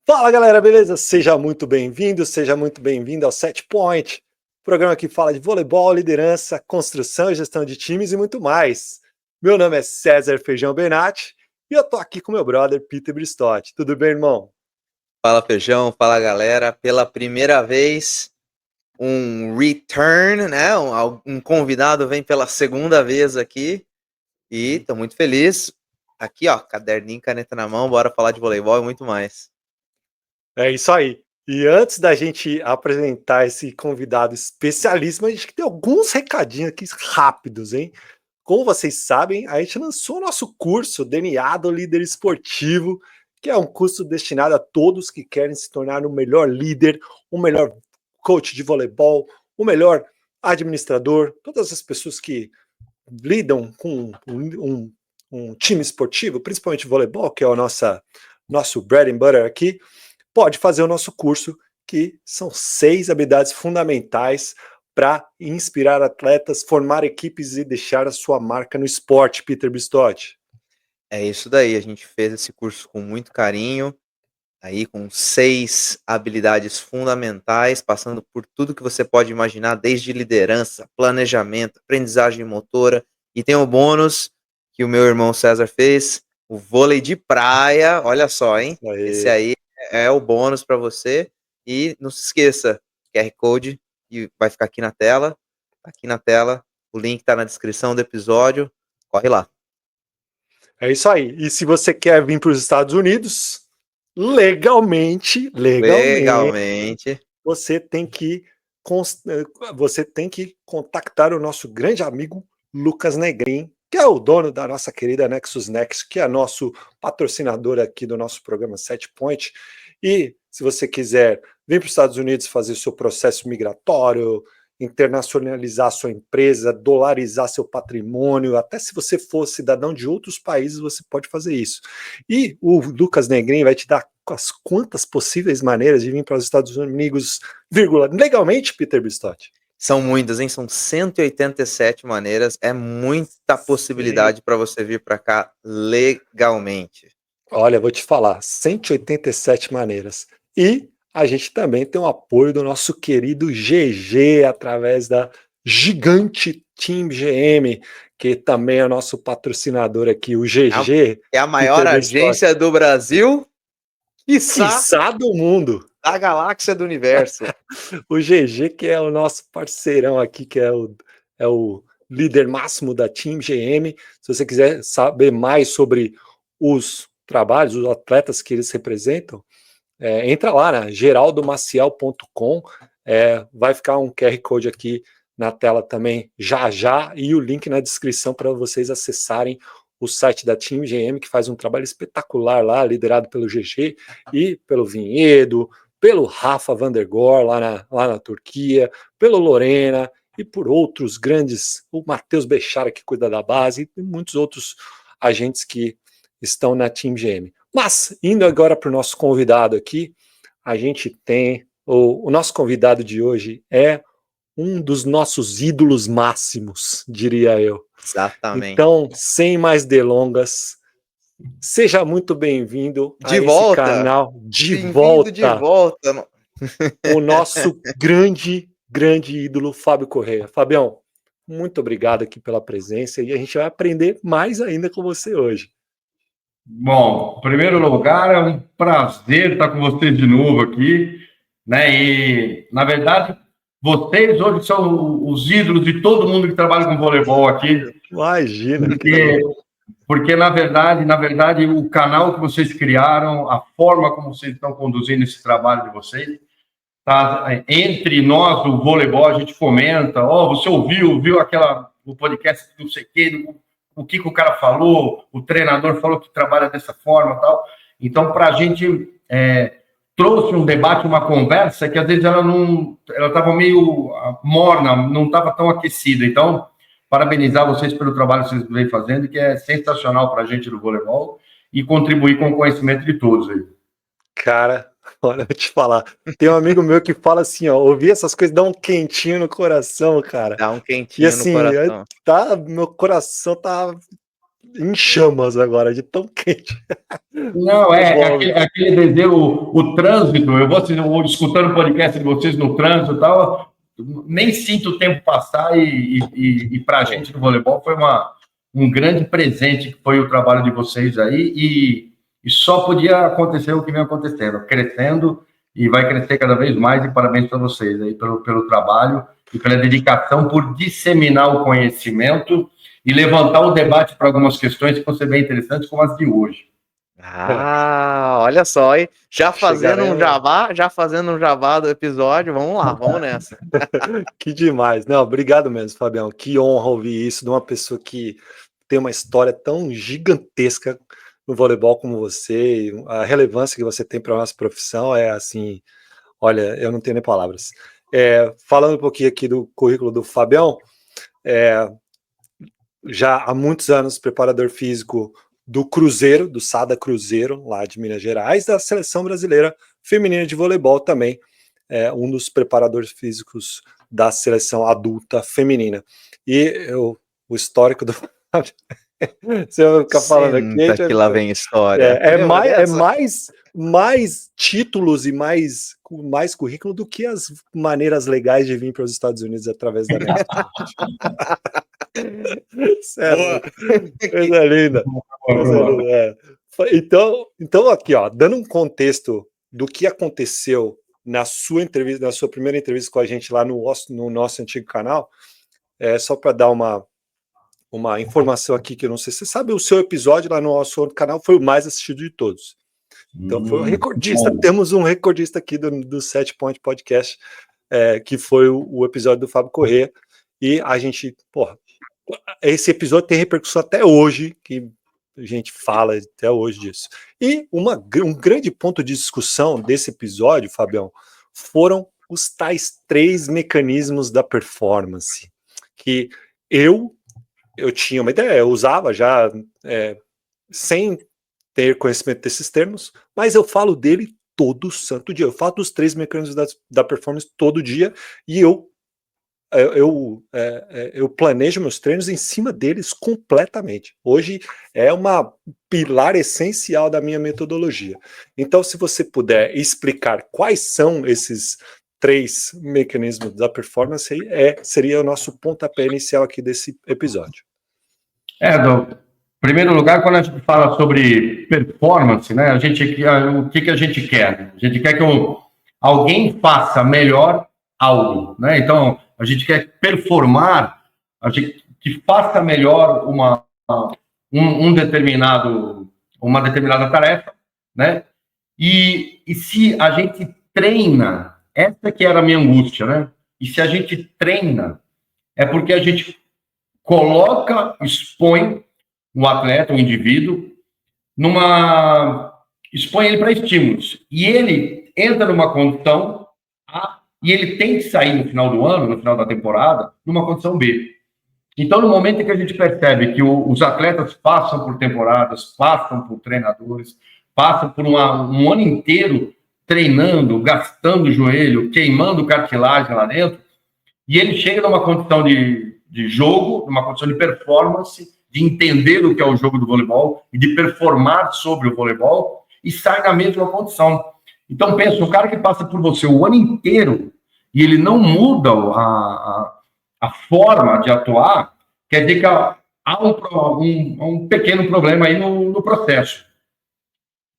Fala galera, beleza? Seja muito bem-vindo ao Set Point, programa que fala de voleibol, liderança, construção e gestão de times e muito mais. Meu nome é César Feijão Benatti e eu tô aqui com meu brother Peter Bristotti. Tudo bem, irmão? Fala Feijão, fala galera. Pela primeira vez, um return, né? Um convidado vem pela segunda vez aqui e tô muito feliz. Aqui, ó, caderninho, caneta na mão, bora falar de voleibol e muito mais. É isso aí. E antes da gente apresentar esse convidado especialíssimo, a gente tem alguns recadinhos aqui rápidos, hein? Como vocês sabem, a gente lançou o nosso curso DNA do Líder Esportivo, que é um curso destinado a todos que querem se tornar o melhor líder, o melhor coach de voleibol, o melhor administrador, todas as pessoas que lidam com um time esportivo, principalmente voleibol, que é o nosso bread and butter aqui, pode fazer o nosso curso, que são 6 habilidades fundamentais para inspirar atletas, formar equipes e deixar a sua marca no esporte, Peter Bristotti. É isso daí, a gente fez esse curso com muito carinho, aí com 6 habilidades fundamentais, passando por tudo que você pode imaginar, desde liderança, planejamento, aprendizagem motora, e tem o bônus que o meu irmão César fez, o vôlei de praia, olha só, hein? Esse aí é o bônus para você. E não se esqueça, QR Code e vai ficar aqui na tela, o link está na descrição do episódio, corre lá. É isso aí. E se você quer vir para os Estados Unidos, legalmente, você tem que contactar o nosso grande amigo Lucas Negrin, que é o dono da nossa querida Nexus Next, que é nosso patrocinador aqui do nosso programa Set Point. E se você quiser vir para os Estados Unidos fazer o seu processo migratório, internacionalizar sua empresa, dolarizar seu patrimônio, até se você for cidadão de outros países, você pode fazer isso. E o Lucas Negrin vai te dar as quantas possíveis maneiras de vir para os Estados Unidos, legalmente, Peter Bristotti? São muitas, hein? São 187 maneiras, é muita possibilidade para você vir para cá legalmente. Olha, vou te falar, 187 maneiras. E a gente também tem o apoio do nosso querido GG, através da Gigante Team GM, que também é nosso patrocinador aqui, o GG. É a maior agência do Brasil, quiçá do mundo. Da galáxia do universo. O GG, que é o nosso parceirão aqui, que é o líder máximo da Team GM. Se você quiser saber mais sobre os trabalhos, os atletas que eles representam, entra lá na geraldomaciel.com, vai ficar um QR Code aqui na tela também já, e o link na descrição para vocês acessarem o site da Team GM, que faz um trabalho espetacular lá, liderado pelo GG e pelo Vinhedo, pelo Rafa Vandergor lá na Turquia, pelo Lorena e por outros grandes, o Matheus Bechara, que cuida da base, e muitos outros agentes que estão na Team GM. Mas, indo agora para o nosso convidado aqui, a gente tem, o nosso convidado de hoje é um dos nossos ídolos máximos, diria eu. Exatamente. Então, sem mais delongas, seja muito bem-vindo a volta. Esse canal. De volta. O nosso grande ídolo, Fábio Correia. Fabião, muito obrigado aqui pela presença e a gente vai aprender mais ainda com você hoje. Bom, em primeiro lugar, é um prazer estar com você de novo aqui, né? E, na verdade, vocês hoje são os ídolos de todo mundo que trabalha com voleibol aqui. Imagina. Porque na verdade, o canal que vocês criaram, a forma como vocês estão conduzindo esse trabalho de vocês, tá? Entre nós, o voleibol, a gente fomenta. Você ouviu o podcast do não sei o quê, o que o cara falou, o treinador falou que trabalha dessa forma e tal. Então, para a gente, trouxe um debate, uma conversa que às vezes ela estava meio morna, não estava tão aquecida. Então, parabenizar vocês pelo trabalho que vocês vêm fazendo, que é sensacional para a gente do voleibol e contribuir com o conhecimento de todos aí. Cara, olha, eu vou te falar. Tem um amigo meu que fala assim, ó, ouvir essas coisas dá um quentinho no coração, cara. Dá um quentinho e assim, no coração. Meu coração tá em chamas agora, de tão quente. Não, aquele desenho, o trânsito, eu vou escutando o podcast de vocês no trânsito e tal, nem sinto o tempo passar e para a gente no voleibol foi um grande presente que foi o trabalho de vocês aí e só podia acontecer o que vem acontecendo, crescendo e vai crescer cada vez mais e parabéns para vocês aí pelo trabalho e pela dedicação por disseminar o conhecimento e levantar o debate para algumas questões que vão ser bem interessantes como as de hoje. Olha só, hein? Já fazendo um jabá do episódio, vamos lá, vamos nessa. Que demais. Não, obrigado mesmo, Fabião. Que honra ouvir isso de uma pessoa que tem uma história tão gigantesca no voleibol como você. A relevância que você tem para a nossa profissão é assim, olha, eu não tenho nem palavras. Falando um pouquinho aqui do currículo do Fabião, já há muitos anos preparador físico do Cruzeiro, do Sada Cruzeiro, lá de Minas Gerais, da Seleção Brasileira Feminina de Voleibol também, um dos preparadores físicos da seleção adulta feminina. E o histórico do você vai ficar falando aqui. Que lá vem história. Mais títulos e mais currículo do que as maneiras legais de vir para os Estados Unidos através da net. Sério, coisa linda. Então aqui, ó, dando um contexto do que aconteceu na sua primeira entrevista com a gente lá no nosso antigo canal, só para dar uma informação aqui que eu não sei se você sabe, o seu episódio lá no nosso outro canal foi o mais assistido de todos. Então foi um recordista, temos um recordista aqui do 7 Point Podcast, que foi o episódio do Fábio Corrêa, e a gente, esse episódio tem repercussão até hoje, que a gente fala até hoje disso. E um grande ponto de discussão desse episódio, Fabião, foram os tais 3 mecanismos da performance, que eu tinha uma ideia, eu usava já sem ter conhecimento desses termos, mas eu falo dele todo santo dia. Eu falo dos 3 mecanismos da performance todo dia e eu planejo meus treinos em cima deles completamente. Hoje é uma pilar essencial da minha metodologia. Então, se você puder explicar quais são esses 3 mecanismos da performance, seria o nosso pontapé inicial aqui desse episódio. Em primeiro lugar, quando a gente fala sobre performance, né, o que a gente quer? A gente quer que alguém faça melhor algo, né? Então, a gente quer performar, a gente que faça melhor uma determinada tarefa, né? E se a gente treina, essa que era a minha angústia, né? E se a gente treina, é porque a gente expõe o atleta, o indivíduo, expõe ele para estímulos. E ele entra numa condição A e ele tem que sair no final do ano, no final da temporada, numa condição B. Então, no momento em que a gente percebe que os atletas passam por temporadas, passam por treinadores, passam por um ano inteiro treinando, gastando o joelho, queimando cartilagem lá dentro, e ele chega numa condição de jogo, numa condição de performance, de entender o que é o jogo do voleibol e de performar sobre o voleibol e sai na mesma condição. Então, pensa, um cara que passa por você o ano inteiro e ele não muda a forma de atuar, quer dizer que há um pequeno problema aí no processo.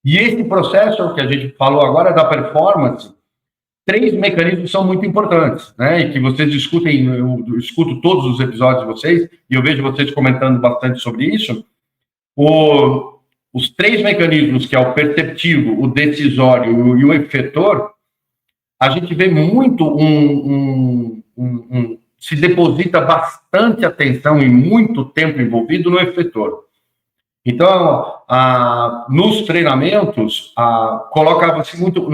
E esse processo que a gente falou agora da performance, 3 mecanismos são muito importantes, né? E que vocês discutem, eu escuto todos os episódios de vocês, e eu vejo vocês comentando bastante sobre isso. Os 3 mecanismos, que é o perceptivo, o decisório e o efetor, a gente vê muito se deposita bastante atenção e muito tempo envolvido no efetor. Então, nos treinamentos, colocava-se muito...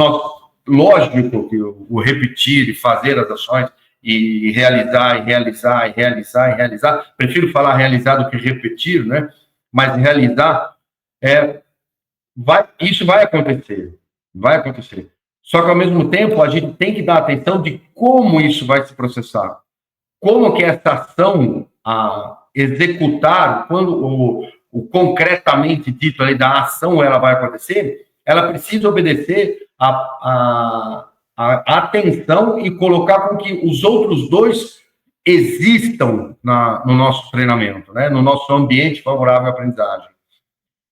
Lógico que o repetir e fazer as ações e realizar, prefiro falar realizar do que repetir, né? Mas realizar, isso vai acontecer. Só que, ao mesmo tempo, a gente tem que dar atenção de como isso vai se processar. Como que essa ação a executar, quando o concretamente dito ali da ação ela vai acontecer, ela precisa obedecer a atenção e colocar com que os outros dois existam no nosso treinamento, né? No nosso ambiente favorável à aprendizagem.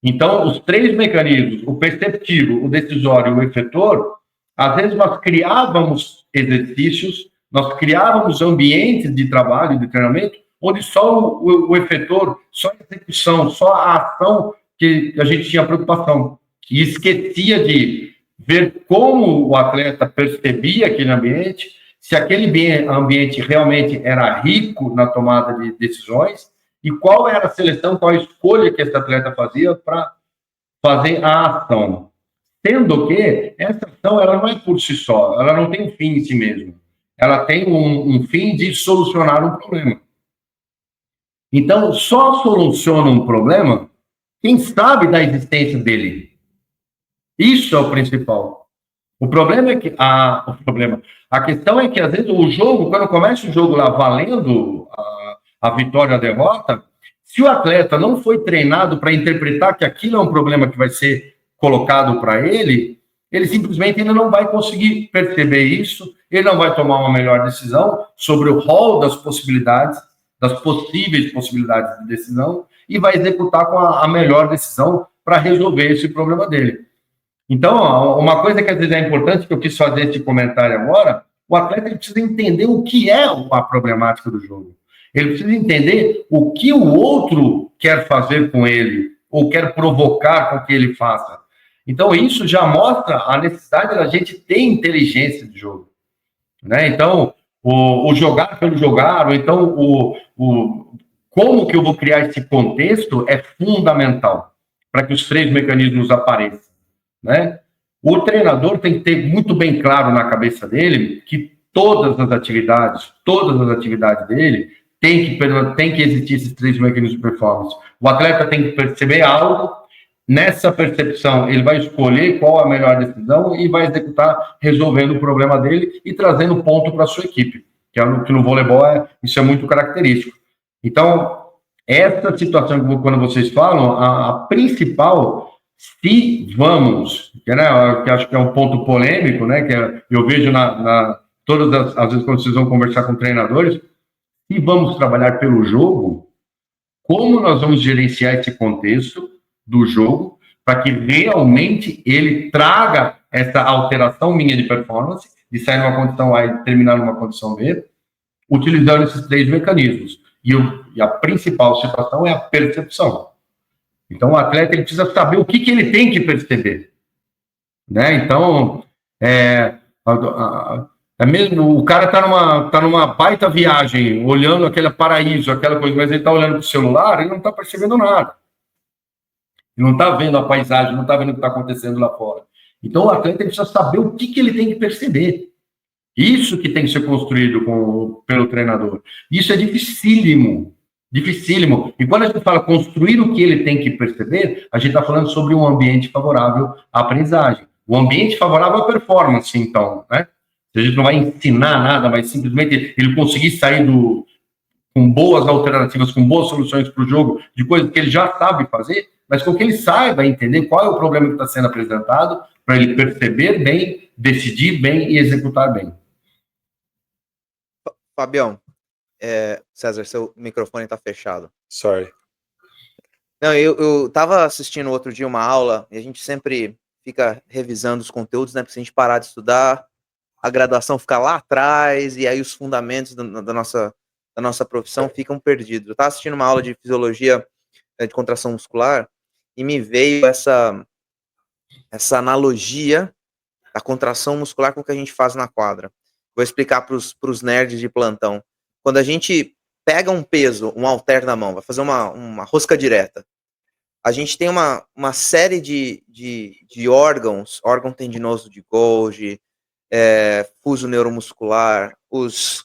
Então, os 3 mecanismos, o perceptivo, o decisório e o efetor, às vezes nós criávamos exercícios, nós criávamos ambientes de trabalho, de treinamento, onde só o efetor, só a execução, só a ação que a gente tinha preocupação. E esquecia de ver como o atleta percebia aquele ambiente, se aquele ambiente realmente era rico na tomada de decisões, e qual era a seleção, qual a escolha que esse atleta fazia para fazer a ação. Sendo que essa ação ela não é por si só, ela não tem um fim em si mesma. Ela tem um fim de solucionar um problema. Então, só soluciona um problema quem sabe da existência dele. Isso é o principal. O problema é que a questão é que às vezes o jogo, quando começa o jogo lá valendo a vitória ou a derrota, se o atleta não foi treinado para interpretar que aquilo é um problema que vai ser colocado para ele simplesmente ele não vai conseguir perceber isso, ele não vai tomar uma melhor decisão sobre o rol das possibilidades, das possíveis possibilidades de decisão, e vai executar com a melhor decisão para resolver esse problema dele. Então, uma coisa que às vezes é importante, que eu quis fazer esse comentário agora, o atleta ele precisa entender o que é a problemática do jogo. Ele precisa entender o que o outro quer fazer com ele, ou quer provocar com que ele faça. Então, isso já mostra a necessidade da gente ter inteligência de jogo, né? Então, o jogar pelo jogar, ou então como que eu vou criar esse contexto é fundamental para que os 3 mecanismos apareçam, né? O treinador tem que ter muito bem claro na cabeça dele que todas as atividades dele tem que existir esses 3 mecanismos de performance. O atleta tem que perceber algo, nessa percepção ele vai escolher qual a melhor decisão e vai executar resolvendo o problema dele e trazendo ponto para a sua equipe, que no voleibol isso é muito característico. Então, essa situação que quando vocês falam, a principal, se vamos, que acho que é um ponto polêmico, né, que eu vejo todas as vezes quando vocês vão conversar com treinadores, se vamos trabalhar pelo jogo, como nós vamos gerenciar esse contexto do jogo para que realmente ele traga essa alteração minha de performance, de sair numa condição A e terminar numa condição B, utilizando esses 3 mecanismos. E a principal situação é a percepção. Então, o atleta ele precisa saber o que ele tem que perceber, né? Então, mesmo o cara tá numa baita viagem, olhando aquele paraíso, aquela coisa, mas ele está olhando para o celular, ele não está percebendo nada. Ele não está vendo a paisagem, não está vendo o que está acontecendo lá fora. Então, o atleta ele precisa saber o que ele tem que perceber. Isso que tem que ser construído pelo treinador. Isso é dificílimo. Dificílimo. E quando a gente fala construir o que ele tem que perceber, a gente está falando sobre um ambiente favorável à aprendizagem. O ambiente favorável à performance, então, né? A gente não vai ensinar nada, mas simplesmente ele conseguir sair com boas alternativas, com boas soluções para o jogo, de coisas que ele já sabe fazer, mas com que ele saiba entender qual é o problema que está sendo apresentado, para ele perceber bem, decidir bem e executar bem. Fabião, César, seu microfone está fechado. Sorry. Não, eu estava assistindo outro dia uma aula, e a gente sempre fica revisando os conteúdos, né? Porque se a gente parar de estudar, a graduação fica lá atrás, e aí os fundamentos da nossa profissão ficam perdidos. Eu estava assistindo uma aula de fisiologia de contração muscular, e me veio essa analogia da contração muscular com o que a gente faz na quadra. Vou explicar para os nerds de plantão. Quando a gente pega um peso, um halter na mão, vai fazer uma rosca direta, a gente tem uma série de órgãos, órgão tendinoso de Golgi, fuso neuromuscular, os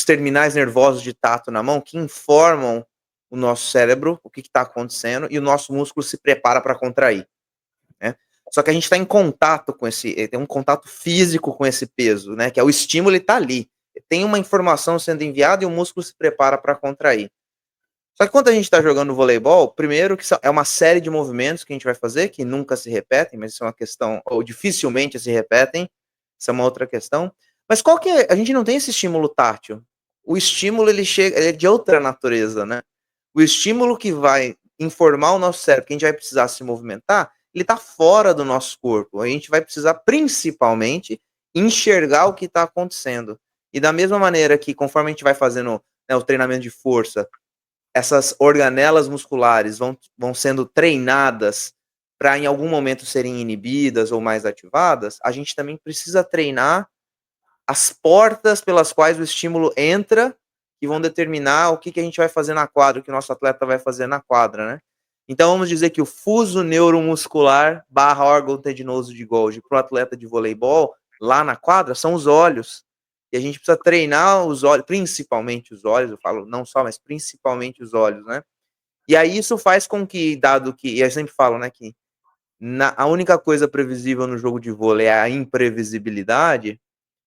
terminais nervosos de tato na mão, que informam o nosso cérebro, o que está acontecendo, e o nosso músculo se prepara para contrair, né? Só que a gente está em contato com tem um contato físico com esse peso, né? Que é o estímulo, ele está ali. Tem uma informação sendo enviada e o músculo se prepara para contrair. Só que quando a gente está jogando voleibol, primeiro que é uma série de movimentos que a gente vai fazer, que nunca se repetem, mas isso é uma questão, ou dificilmente se repetem, isso é uma outra questão. Mas qual que é? A gente não tem esse estímulo tátil. O estímulo, ele é de outra natureza, né? O estímulo que vai informar o nosso cérebro que a gente vai precisar se movimentar, ele está fora do nosso corpo. A gente vai precisar, principalmente, enxergar o que está acontecendo. E da mesma maneira que, conforme a gente vai fazendo, né, o treinamento de força, essas organelas musculares vão sendo treinadas para em algum momento serem inibidas ou mais ativadas, a gente também precisa treinar as portas pelas quais o estímulo entra e vão determinar o que a gente vai fazer na quadra, o que o nosso atleta vai fazer na quadra, né? Então vamos dizer que o fuso neuromuscular / órgão tendinoso de Golgi para o atleta de voleibol lá na quadra são os olhos. E a gente precisa treinar os olhos, principalmente os olhos, eu falo não só, mas principalmente os olhos, né? E aí isso faz com que, dado que, e eu sempre falo, né, que a única coisa previsível no jogo de vôlei é a imprevisibilidade,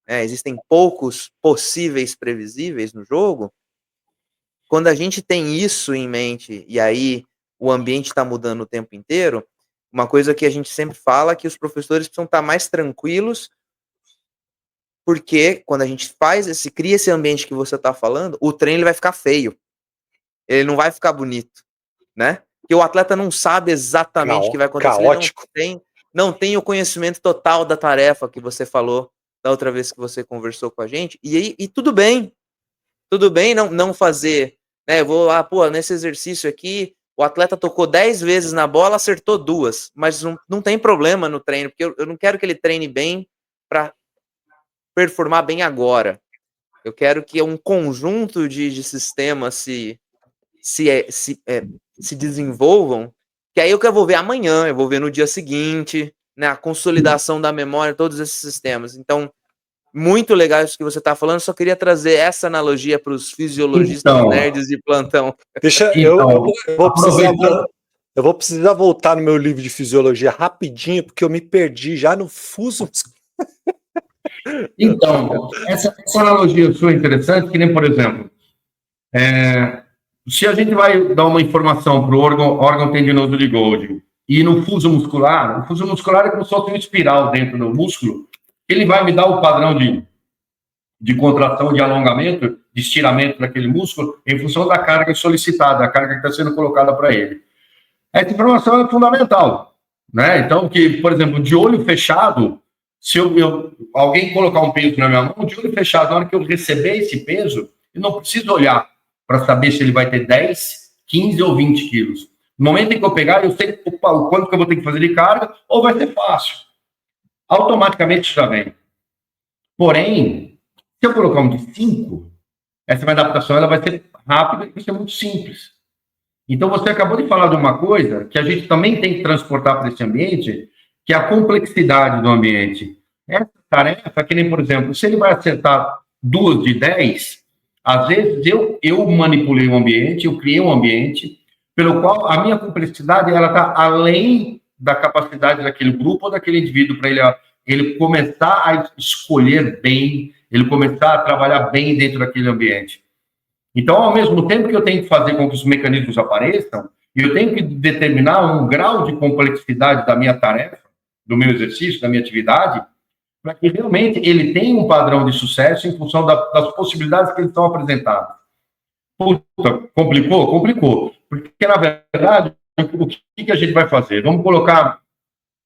né, existem poucos possíveis previsíveis no jogo. Quando a gente tem isso em mente, e aí o ambiente está mudando o tempo inteiro, uma coisa que a gente sempre fala é que os professores precisam estar mais tranquilos, porque quando a gente cria esse ambiente que você está falando, o treino ele vai ficar feio. Ele não vai ficar bonito, né? Porque o atleta não sabe exatamente o que vai acontecer. Caótico. Não tem o conhecimento total da tarefa que você falou da outra vez que você conversou com a gente. E tudo bem. Tudo bem não fazer, né? Eu vou nesse exercício aqui, o atleta tocou 10 vezes na bola, acertou 2, mas não tem problema no treino, porque eu não quero que ele treine bem para performar bem agora. Eu quero que um conjunto de sistemas se desenvolvam, que aí eu vou ver amanhã, eu vou ver no dia seguinte, né, a consolidação da memória, todos esses sistemas. Então, muito legal isso que você está falando, só queria trazer essa analogia para os fisiologistas nerds de plantão. Eu vou precisar voltar no meu livro de fisiologia rapidinho, porque eu me perdi já no fuso. Então, essa analogia sua é interessante, que nem, por exemplo, se a gente vai dar uma informação para o órgão tendinoso de Golgi e no fuso muscular, o fuso muscular é como se fosse uma espiral dentro do músculo, ele vai me dar o padrão de contração, de alongamento, de estiramento daquele músculo em função da carga solicitada, a carga que está sendo colocada para ele. Essa informação é fundamental, né? Então, por exemplo, de olho fechado, se alguém colocar um peso na minha mão, de olho fechado, na hora que eu receber esse peso, eu não preciso olhar para saber se ele vai ter 10, 15 ou 20 quilos. No momento em que eu pegar, eu sei o quanto que eu vou ter que fazer de carga, ou vai ser fácil. Automaticamente já vem. Porém, se eu colocar um de 5, essa minha adaptação ela vai ser rápida e vai ser muito simples. Então, você acabou de falar de uma coisa que a gente também tem que transportar para esse ambiente, que é a complexidade do ambiente. Essa tarefa, que nem, por exemplo, se ele vai acertar 2 de 10, às vezes eu manipulei o ambiente, eu criei um ambiente, pelo qual a minha complexidade está além da capacidade daquele grupo ou daquele indivíduo para ele começar a escolher bem, ele começar a trabalhar bem dentro daquele ambiente. Então, ao mesmo tempo que eu tenho que fazer com que os mecanismos apareçam, eu tenho que determinar um grau de complexidade da minha tarefa, do meu exercício, da minha atividade, para que realmente ele tenha um padrão de sucesso em função das possibilidades que eles estão apresentadas. Puta, complicou? Complicou. Porque, na verdade, o que a gente vai fazer? Vamos colocar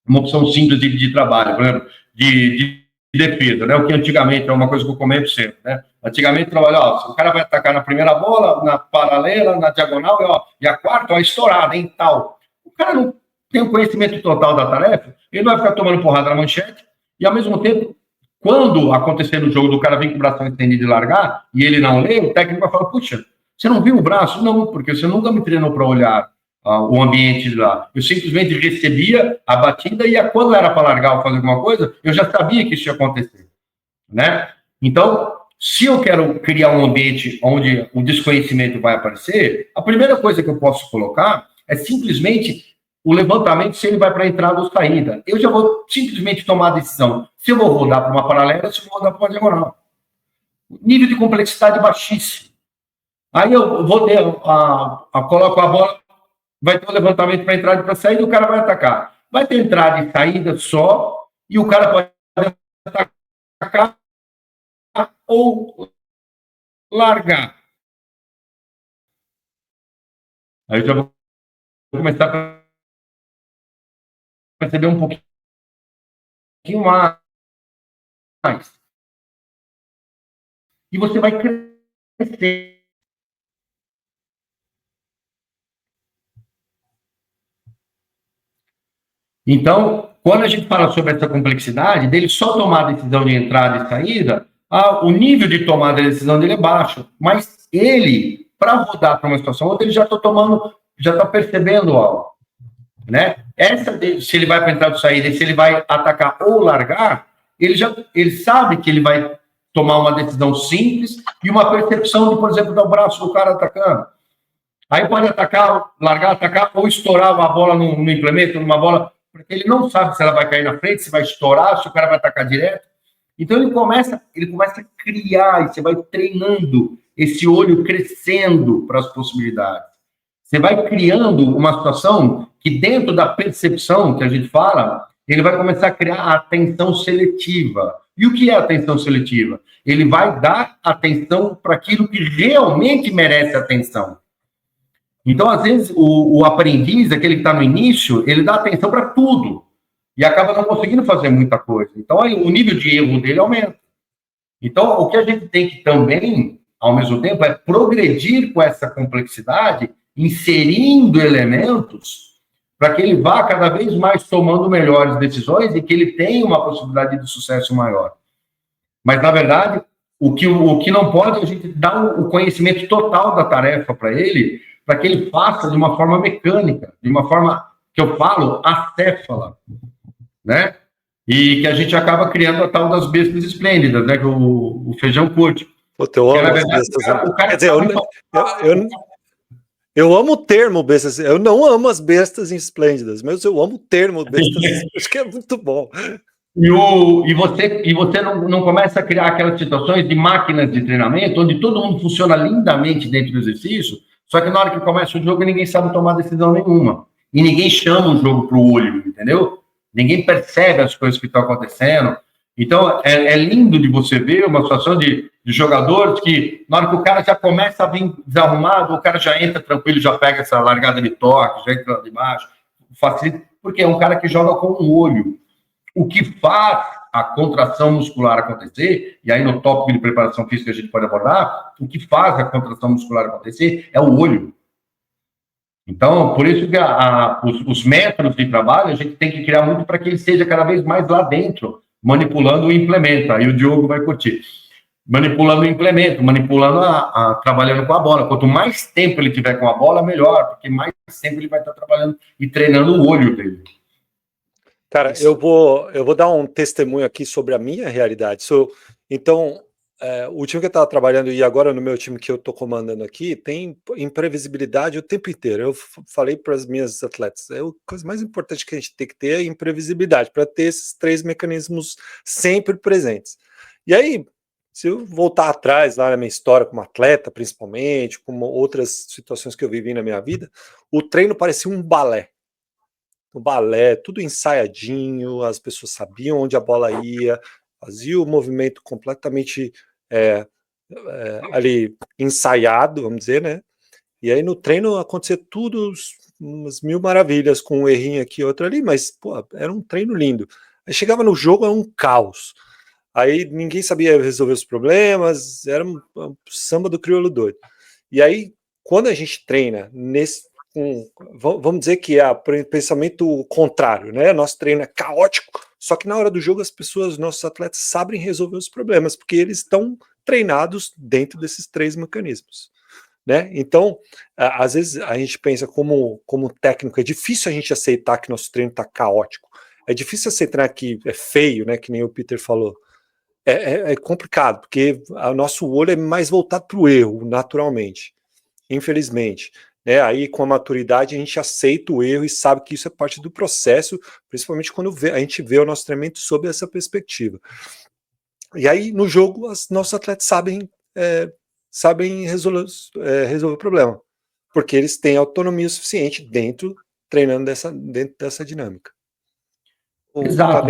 uma opção simples de trabalho, por exemplo, de defesa, né? O que antigamente é uma coisa que eu comento sempre, né? Antigamente trabalhava, o cara vai atacar na primeira bola, na paralela, na diagonal, e a quarta, estourada, em tal. O cara não tem o conhecimento total da tarefa, ele vai ficar tomando porrada na manchete, e ao mesmo tempo, quando acontecer no jogo do cara vir com o bração estendido e largar, e ele não lê, o técnico vai falar, puxa, você não viu o braço? Não, porque você nunca me treinou para olhar o ambiente de lá. Eu simplesmente recebia a batida e quando era para largar ou fazer alguma coisa, eu já sabia que isso ia acontecer, né? Então, se eu quero criar um ambiente onde o desconhecimento vai aparecer, a primeira coisa que eu posso colocar é simplesmente o levantamento se ele vai para a entrada ou saída. Eu já vou simplesmente tomar a decisão se eu vou rodar para uma paralela ou se eu vou rodar para uma diagonal. Nível de complexidade baixíssimo. Aí eu vou ter coloco a bola, vai ter um levantamento para entrada e para saída, e o cara vai atacar. Vai ter entrada e saída só, e o cara pode atacar ou largar. Aí eu já vou começar a perceber um pouquinho mais. E você vai crescer. Então, quando a gente fala sobre essa complexidade, dele só tomar a decisão de entrada e saída, o nível de tomada de decisão dele é baixo. Mas ele, para rodar para uma situação outra, ele já está tomando, já está percebendo algo. Né? Se ele vai para entrada ou saída, e se ele vai atacar ou largar, ele sabe que ele vai tomar uma decisão simples e uma percepção de, por exemplo, dar o braço do cara atacando. Aí pode atacar, largar, atacar, ou estourar uma bola no implemento, numa bola, porque ele não sabe se ela vai cair na frente, se vai estourar, se o cara vai atacar direto. Então ele começa a criar, e você vai treinando esse olho crescendo para as possibilidades. Você vai criando uma situação que, dentro da percepção que a gente fala, ele vai começar a criar a atenção seletiva. E o que é atenção seletiva? Ele vai dar atenção para aquilo que realmente merece atenção. Então, às vezes, o aprendiz, aquele que está no início, ele dá atenção para tudo e acaba não conseguindo fazer muita coisa. Então, aí, o nível de erro dele aumenta. Então, o que a gente tem que também, ao mesmo tempo, é progredir com essa complexidade, inserindo elementos para que ele vá cada vez mais tomando melhores decisões e que ele tenha uma possibilidade de sucesso maior. Mas, na verdade, o que não pode é a gente dar o conhecimento total da tarefa para ele, para que ele faça de uma forma mecânica, de uma forma que eu falo acéfala, né? E que a gente acaba criando a tal das bestas esplêndidas, né? Que o Feijão curte. Puta, eu amo as bestas. Quer dizer, eu amo o termo bestas. Eu não amo as bestas esplêndidas, mas eu amo o termo bestas. Acho que é muito bom. E você não começa a criar aquelas situações de máquinas de treinamento, onde todo mundo funciona lindamente dentro do exercício, só que na hora que começa o jogo, ninguém sabe tomar decisão nenhuma. E ninguém chama o jogo para o olho, entendeu? Ninguém percebe as coisas que estão acontecendo. Então, é lindo de você ver uma situação de jogadores que, na hora que o cara já começa a vir desarrumado, o cara já entra tranquilo, já pega essa largada de toque, já entra lá de baixo, facilita, porque é um cara que joga com o olho. O que faz a contração muscular acontecer, e aí no tópico de preparação física a gente pode abordar, o que faz a contração muscular acontecer é o olho. Então, por isso que os métodos de trabalho a gente tem que criar muito para que ele seja cada vez mais lá dentro, manipulando o implemento. Aí o Diogo vai curtir. Manipulando o implemento, trabalhando com a bola. Quanto mais tempo ele tiver com a bola, melhor, porque mais tempo ele vai estar trabalhando e treinando o olho dele. Cara, eu vou dar um testemunho aqui sobre a minha realidade. Então, o time que eu estava trabalhando e agora no meu time que eu estou comandando aqui tem imprevisibilidade o tempo inteiro. Eu falei para as minhas atletas, a coisa mais importante que a gente tem que ter é imprevisibilidade, para ter esses 3 mecanismos sempre presentes. E aí, se eu voltar atrás lá na minha história como atleta, principalmente, como outras situações que eu vivi na minha vida, o treino parecia um balé. O balé, tudo ensaiadinho, as pessoas sabiam onde a bola ia, fazia o movimento completamente ali ensaiado, vamos dizer, né? E aí no treino acontecia tudo, umas mil maravilhas, com um errinho aqui, outro ali, mas, pô, era um treino lindo. Aí chegava no jogo, era um caos. Aí ninguém sabia resolver os problemas, era um samba do crioulo doido. E aí, quando a gente treina vamos dizer que é pensamento contrário, né? Nosso treino é caótico, só que na hora do jogo nossos atletas sabem resolver os problemas, porque eles estão treinados dentro desses 3 mecanismos, né? Então, às vezes a gente pensa como técnico, é difícil a gente aceitar que nosso treino está caótico, é difícil aceitar que é feio, né? Que nem o Peter falou. É complicado, porque o nosso olho é mais voltado para o erro, naturalmente, infelizmente. Aí com a maturidade a gente aceita o erro e sabe que isso é parte do processo, principalmente quando a gente vê o nosso treinamento sob essa perspectiva. E aí no jogo nossos atletas sabem sabem resolver o problema, porque eles têm autonomia suficiente treinando dentro dessa dinâmica. Exato.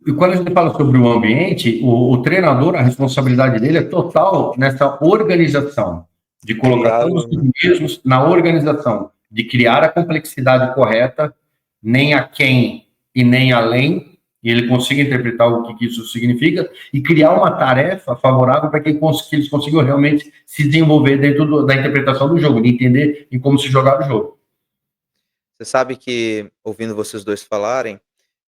E quando a gente fala sobre o ambiente, o treinador, a responsabilidade dele é total nessa organização, de colocar todos os mesmos na organização, de criar a complexidade correta, nem a quem e nem além, e ele consiga interpretar o que isso significa, e criar uma tarefa favorável para que eles consigam realmente se desenvolver dentro da interpretação do jogo, de entender em como se jogar o jogo. Você sabe que, ouvindo vocês dois falarem,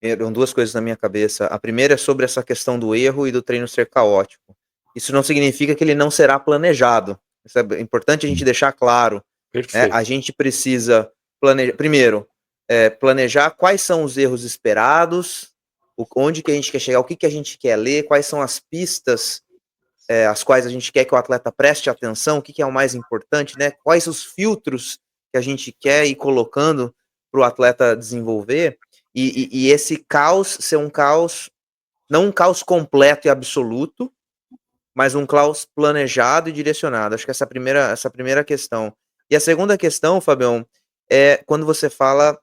eram duas coisas na minha cabeça. A primeira é sobre essa questão do erro e do treino ser caótico. Isso não significa que ele não será planejado. Isso é importante a gente deixar claro. Né? A gente precisa primeiro planejar quais são os erros esperados, onde que a gente quer chegar, o que a gente quer ler, quais são as pistas as quais a gente quer que o atleta preste atenção, o que é o mais importante, né? Quais os filtros que a gente quer ir colocando para o atleta desenvolver. E esse caos ser um caos, não um caos completo e absoluto, mas um caos planejado e direcionado. Acho que essa é a primeira questão. E a segunda questão, Fabião, é quando você fala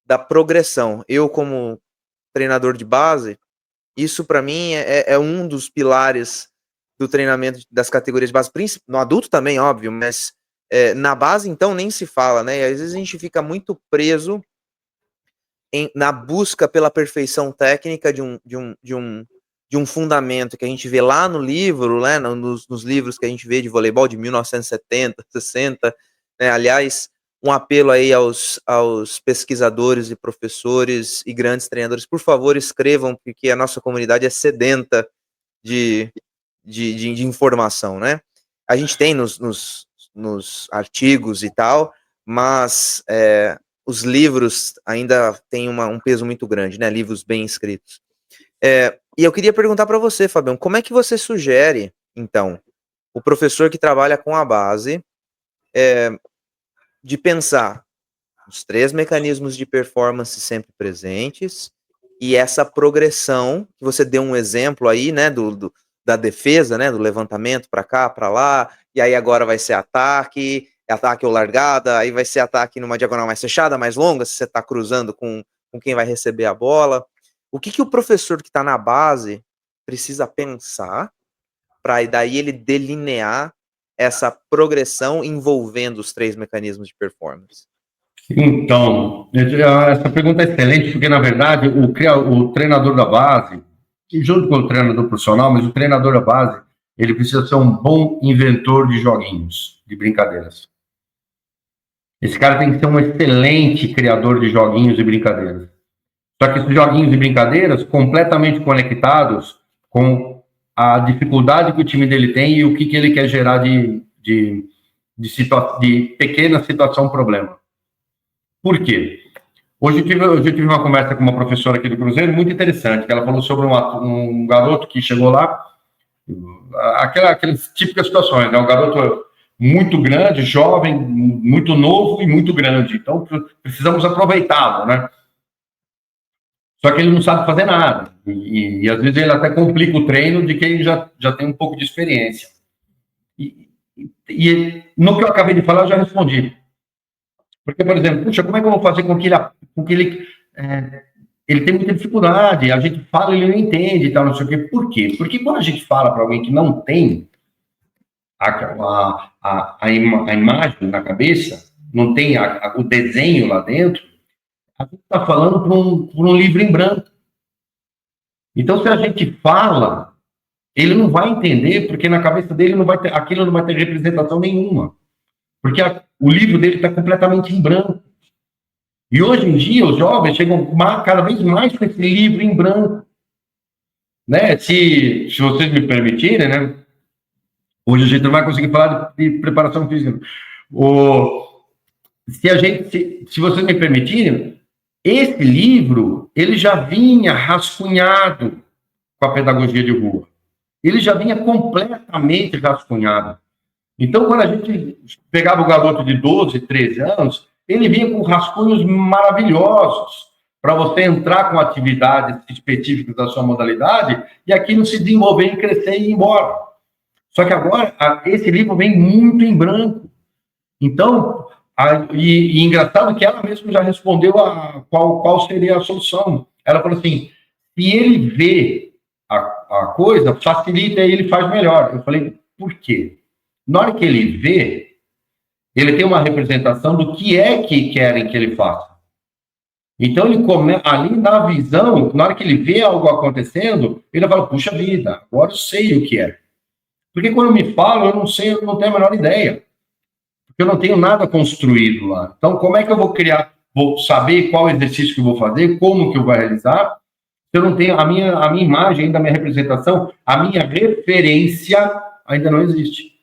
da progressão. Eu, como treinador de base, isso para mim é um dos pilares do treinamento das categorias de base, no adulto também, óbvio, mas na base, então, nem se fala, né? E às vezes a gente fica muito preso na busca pela perfeição técnica de um fundamento que a gente vê lá no livro, né, nos livros que a gente vê de voleibol de 1970, 60, né, aliás, um apelo aí aos pesquisadores e professores e grandes treinadores, por favor, escrevam, porque a nossa comunidade é sedenta de informação, né? A gente tem nos artigos e tal, mas os livros ainda têm um peso muito grande, né? Livros bem escritos. E eu queria perguntar para você, Fabião, como é que você sugere, então, o professor que trabalha com a base, de pensar os 3 mecanismos de performance sempre presentes e essa progressão, que você deu um exemplo aí, né, da defesa, né, do levantamento para cá, para lá, e aí agora vai ser ataque ou largada, aí vai ser ataque numa diagonal mais fechada, mais longa, se você está cruzando com quem vai receber a bola. O que o professor que está na base precisa pensar para daí ele delinear essa progressão envolvendo os 3 mecanismos de performance? Então, essa pergunta é excelente, porque, na verdade, o treinador da base, junto com o treinador profissional, mas o treinador da base, ele precisa ser um bom inventor de joguinhos, de brincadeiras. Esse cara tem que ser um excelente criador de joguinhos e brincadeiras. Só que esses joguinhos e brincadeiras completamente conectados com a dificuldade que o time dele tem e o que ele quer gerar de pequena situação-problema. Por quê? Hoje eu tive uma conversa com uma professora aqui do Cruzeiro muito interessante, que ela falou sobre um garoto que chegou lá, aquelas típicas situações, né? Um garoto muito grande, jovem, muito novo e muito grande. Então, precisamos aproveitá-lo, né? Só que ele não sabe fazer nada. E às vezes ele até complica o treino de quem já tem um pouco de experiência. E no que eu acabei de falar, eu já respondi. Porque, por exemplo, puxa, como é que eu vou fazer com que ele tem muita dificuldade, a gente fala, ele não entende e tal, não sei o quê. Por quê? Porque quando a gente fala para alguém que não tem a imagem na cabeça, não tem o desenho lá dentro, a gente está falando por um livro em branco. Então, se a gente fala, ele não vai entender, porque na cabeça dele aquilo não vai ter representação nenhuma. Porque o livro dele está completamente em branco. E hoje em dia, os jovens chegam cada vez mais com esse livro em branco. Né? Se vocês me permitirem, né? Hoje a gente não vai conseguir falar de preparação física. Se vocês me permitirem, esse livro, ele já vinha rascunhado com a pedagogia de rua. Ele já vinha completamente rascunhado. Então, quando a gente pegava o garoto de 12, 13 anos, ele vinha com rascunhos maravilhosos para você entrar com atividades específicas da sua modalidade e aquilo se desenvolver e crescer e ir embora. Só que agora, esse livro vem muito em branco. Então, e engraçado que ela mesma já respondeu a qual seria a solução. Ela falou assim, se ele vê a coisa, facilita e ele faz melhor. Eu falei, por quê? Na hora que ele vê, ele tem uma representação do que é que querem que ele faça. Então, ele ali na visão, na hora que ele vê algo acontecendo, ele fala, puxa vida, agora eu sei o que é. Porque quando me falam, eu não sei, eu não tenho a menor ideia. Porque eu não tenho nada construído lá. Então, como é que eu vou criar, vou saber qual exercício que eu vou fazer, como que eu vou realizar, se eu não tenho a minha imagem, ainda a minha representação, a minha referência ainda não existe.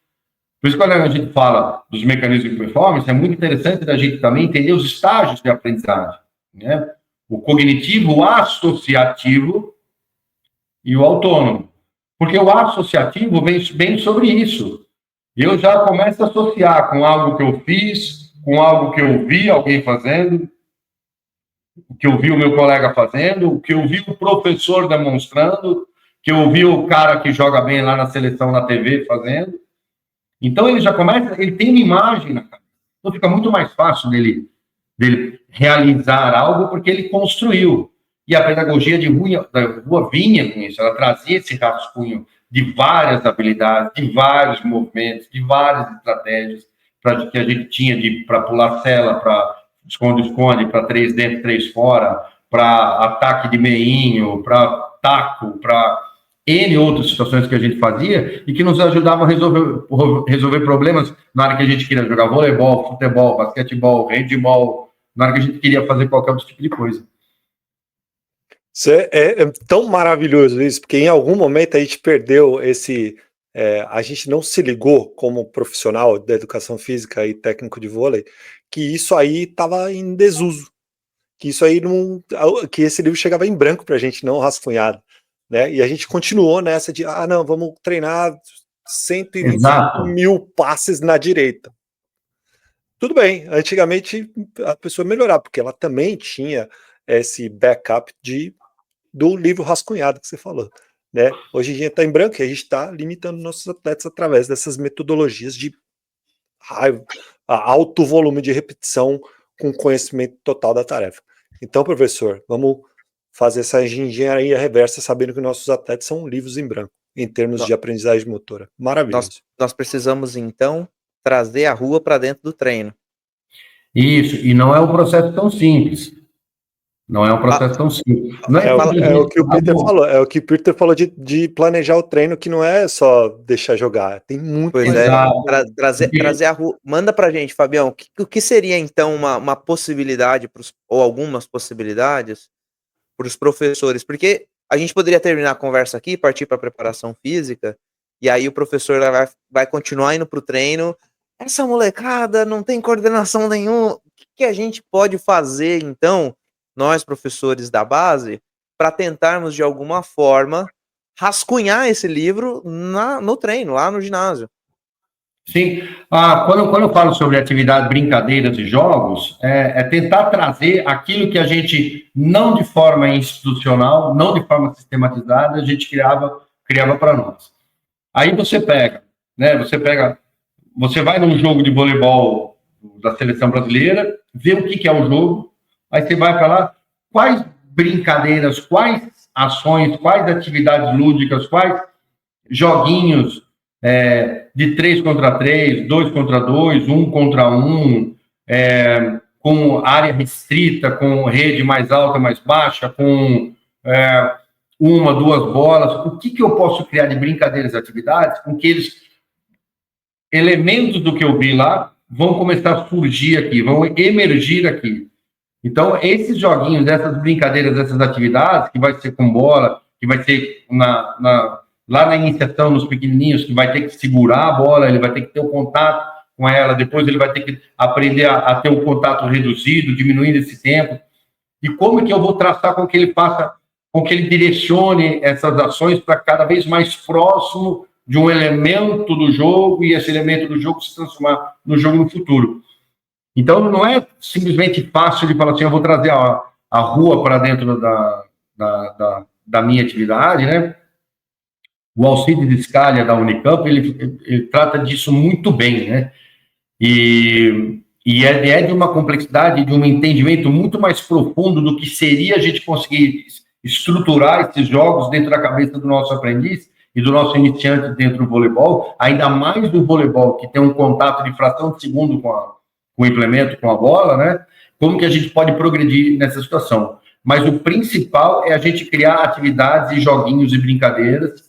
Por isso, quando a gente fala dos mecanismos de performance, é muito interessante da gente também entender os estágios de aprendizagem, né? O cognitivo, o associativo e o autônomo. Porque o associativo vem bem sobre isso. Eu já começo a associar com algo que eu fiz, com algo que eu vi alguém fazendo, o que eu vi o meu colega fazendo, o que eu vi o professor demonstrando, que eu vi o cara que joga bem lá na seleção na TV fazendo. Então ele já começa, ele tem uma imagem na cabeça. Então fica muito mais fácil dele realizar algo porque ele construiu. E a pedagogia da rua vinha com isso, ela trazia esse rascunho de várias habilidades, de vários movimentos, de várias estratégias que a gente tinha para pular cela, para esconde-esconde, para 3 dentro, 3 fora, para ataque de meinho, para taco, para N outras situações que a gente fazia e que nos ajudavam a resolver problemas na hora que a gente queria jogar voleibol, futebol, basquetebol, handball, na hora que a gente queria fazer qualquer outro tipo de coisa. Isso é tão maravilhoso isso, porque em algum momento a gente perdeu a gente não se ligou como profissional da educação física e técnico de vôlei, que isso aí estava em desuso, que isso aí que esse livro chegava em branco para a gente, não rascunhado, né? E a gente continuou nessa de, não, vamos treinar 125 mil passes na direita. Tudo bem, antigamente a pessoa melhorava, porque ela também tinha esse backup do livro rascunhado que você falou, né? Hoje em dia está em branco e a gente está limitando nossos atletas através dessas metodologias de alto volume de repetição com conhecimento total da tarefa. Então, professor, vamos fazer essa engenharia reversa sabendo que nossos atletas são livros em branco, em termos de aprendizagem motora. Maravilhoso. Nós precisamos, então, trazer a rua para dentro do treino. Isso, e não é um processo tão simples. Não é um processo tão simples. É o que o Peter falou. É o que o Peter falou de planejar o treino, que não é só deixar jogar. Tem muito. Pois trazer a rua. Manda pra gente, Fabião. O que seria, então, uma possibilidade, ou algumas possibilidades, para os professores? Porque a gente poderia terminar a conversa aqui, partir para a preparação física, e aí o professor vai continuar indo para o treino. Essa molecada não tem coordenação nenhuma. O que a gente pode fazer, então, nós, professores da base, para tentarmos, de alguma forma, rascunhar esse livro no treino, lá no ginásio? Sim. Quando eu falo sobre atividade, brincadeiras e jogos, é tentar trazer aquilo que a gente, não de forma institucional, não de forma sistematizada, a gente criava para nós. Aí você pega, né? Você vai num jogo de voleibol da seleção brasileira, vê o que é o jogo, aí você vai para lá, quais brincadeiras, quais ações, quais atividades lúdicas, quais joguinhos de 3 contra 3, 2 contra 2, 1 contra 1, com área restrita, com rede mais alta, mais baixa, com 1, 2 bolas. O que eu posso criar de brincadeiras e atividades com que elementos do que eu vi lá vão começar a surgir aqui, vão emergir aqui. Então, esses joguinhos, essas brincadeiras, essas atividades, que vai ser com bola, que vai ser lá na iniciação, nos pequenininhos, que vai ter que segurar a bola, ele vai ter que ter um contato com ela, depois ele vai ter que aprender a ter um contato reduzido, diminuindo esse tempo. E como é que eu vou traçar com que ele faça, com que ele direcione essas ações para cada vez mais próximo de um elemento do jogo e esse elemento do jogo se transformar no jogo no futuro. Então, não é simplesmente fácil de falar assim, eu vou trazer a rua para dentro da minha atividade, né? O Alcides Scalia, da Unicamp, ele trata disso muito bem, né? E é de uma complexidade, de um entendimento muito mais profundo do que seria a gente conseguir estruturar esses jogos dentro da cabeça do nosso aprendiz e do nosso iniciante dentro do voleibol, ainda mais do voleibol, que tem um contato de fração de segundo com o implemento, com a bola, né? Como que a gente pode progredir nessa situação? Mas o principal é a gente criar atividades e joguinhos e brincadeiras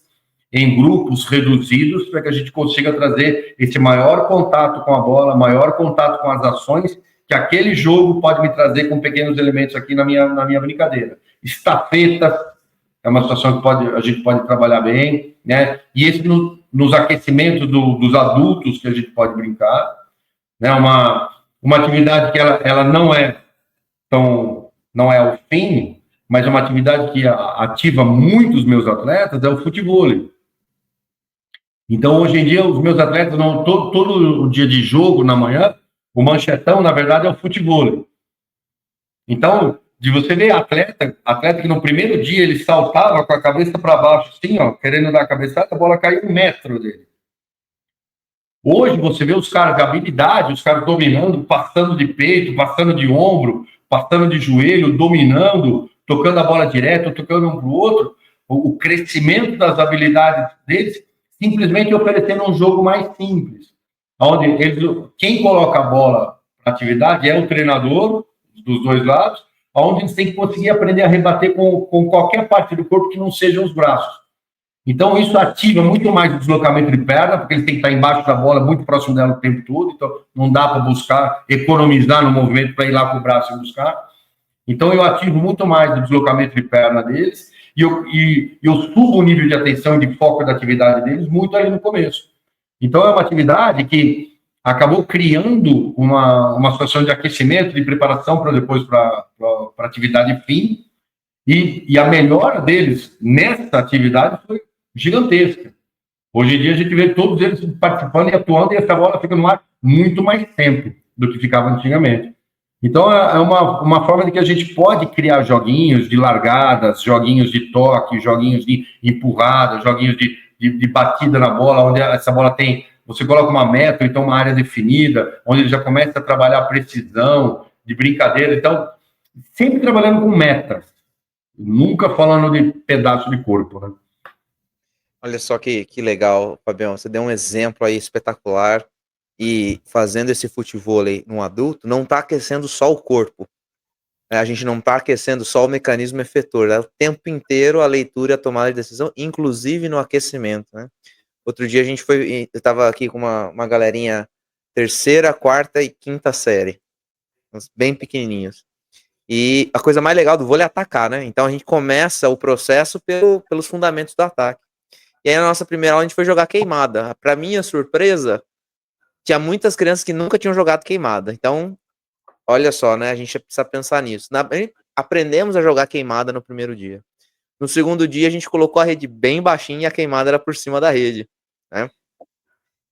em grupos reduzidos para que a gente consiga trazer esse maior contato com a bola, maior contato com as ações que aquele jogo pode me trazer com pequenos elementos aqui na minha brincadeira. Estafeta é uma situação que a gente pode trabalhar bem, né? E esse nos aquecimentos dos adultos que a gente pode brincar, né? Uma atividade que ela não é o fim, mas é uma atividade que ativa muito os meus atletas, é o futebol. Então, hoje em dia, os meus atletas, todo o dia de jogo, na manhã, o manchetão, na verdade, é o futebol. Então, de você ver atleta que no primeiro dia ele saltava com a cabeça para baixo, assim, ó, querendo dar a cabeçada, a bola caiu 1 metro dele. Hoje, você vê os caras de habilidade, os caras dominando, passando de peito, passando de ombro, passando de joelho, dominando, tocando a bola direto, tocando um para o outro. O crescimento das habilidades deles, simplesmente oferecendo um jogo mais simples. Onde quem coloca a bola na atividade é o treinador, dos dois lados, onde eles têm que conseguir aprender a rebater com qualquer parte do corpo que não sejam os braços. Então, isso ativa muito mais o deslocamento de perna, porque eles têm que estar embaixo da bola, muito próximo dela o tempo todo, então não dá para economizar no movimento para ir lá com o braço e buscar. Então, eu ativo muito mais o deslocamento de perna deles e eu subo o nível de atenção e de foco da atividade deles muito ali no começo. Então, é uma atividade que acabou criando uma situação de aquecimento, de preparação para depois para a atividade fim, e a melhora deles nessa atividade foi gigantesca. Hoje em dia, a gente vê todos eles participando e atuando, e essa bola fica no ar muito mais tempo do que ficava antigamente. Então, é uma forma de que a gente pode criar joguinhos de largadas, joguinhos de toque, joguinhos de empurrada, joguinhos de batida na bola, onde essa bola tem... Você coloca uma meta, então uma área definida, onde ele já começa a trabalhar a precisão, de brincadeira. Então, sempre trabalhando com metas, nunca falando de pedaço de corpo, né? Olha só que legal, Fabião. Você deu um exemplo aí espetacular. E fazendo esse futevôlei no adulto, não está aquecendo só o corpo. A gente não está aquecendo só o mecanismo efetor. É o tempo inteiro a leitura e a tomada de decisão, inclusive no aquecimento, né? Outro dia eu estava aqui com uma galerinha 3ª, 4ª e 5ª série, bem pequenininhos. E a coisa mais legal do vôlei é atacar, né? Então a gente começa o processo pelos fundamentos do ataque. E aí na nossa primeira aula a gente foi jogar queimada. Para minha surpresa, tinha muitas crianças que nunca tinham jogado queimada. Então, olha só, né? A gente precisa pensar nisso. Aprendemos a jogar queimada no primeiro dia. No segundo dia, a gente colocou a rede bem baixinha e a queimada era por cima da rede, né?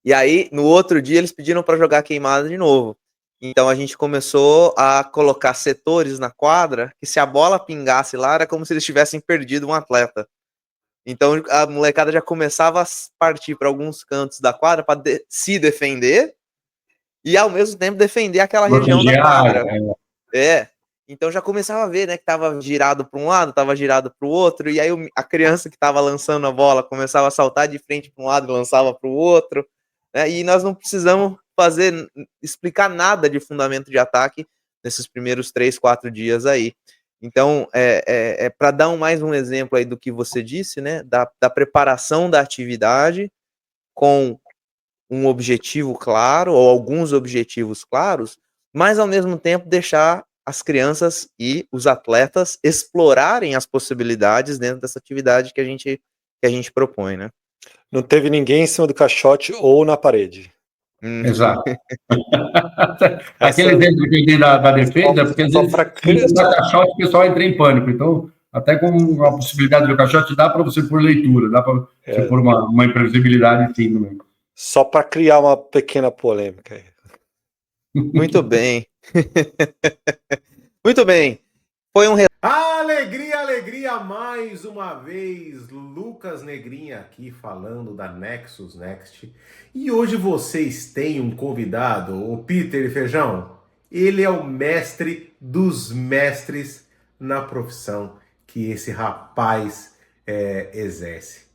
E aí, no outro dia, eles pediram para jogar queimada de novo. Então, a gente começou a colocar setores na quadra que, se a bola pingasse lá, era como se eles tivessem perdido um atleta. Então, a molecada já começava a partir para alguns cantos da quadra para se defender e, ao mesmo tempo, defender aquela região da quadra. Então, já começava a ver, né, que estava girado para um lado, estava girado para o outro, e aí a criança que estava lançando a bola começava a saltar de frente para um lado e lançava para o outro, né, e nós não precisamos explicar nada de fundamento de ataque nesses primeiros 3, 4 dias aí. Então, para dar mais um exemplo aí do que você disse, né, da preparação da atividade com um objetivo claro, ou alguns objetivos claros, mas ao mesmo tempo deixar as crianças e os atletas explorarem as possibilidades dentro dessa atividade que a gente propõe, né? Não teve ninguém em cima do caixote ou na parede. Exato. Aquele exemplo que eu dei da defesa, porque às vezes no caixote o pessoal entra em pânico. Então, até com a possibilidade do caixote, dá para você pôr leitura, dá para você pôr uma imprevisibilidade sim também. Só para criar uma pequena polêmica aí. Muito bem. Muito bem. Foi um relato Alegria, alegria, mais uma vez, Lucas Negrinha aqui falando da Nexus Next. E hoje vocês têm um convidado, o Peter Feijão. Ele é o mestre dos mestres na profissão que esse rapaz exerce.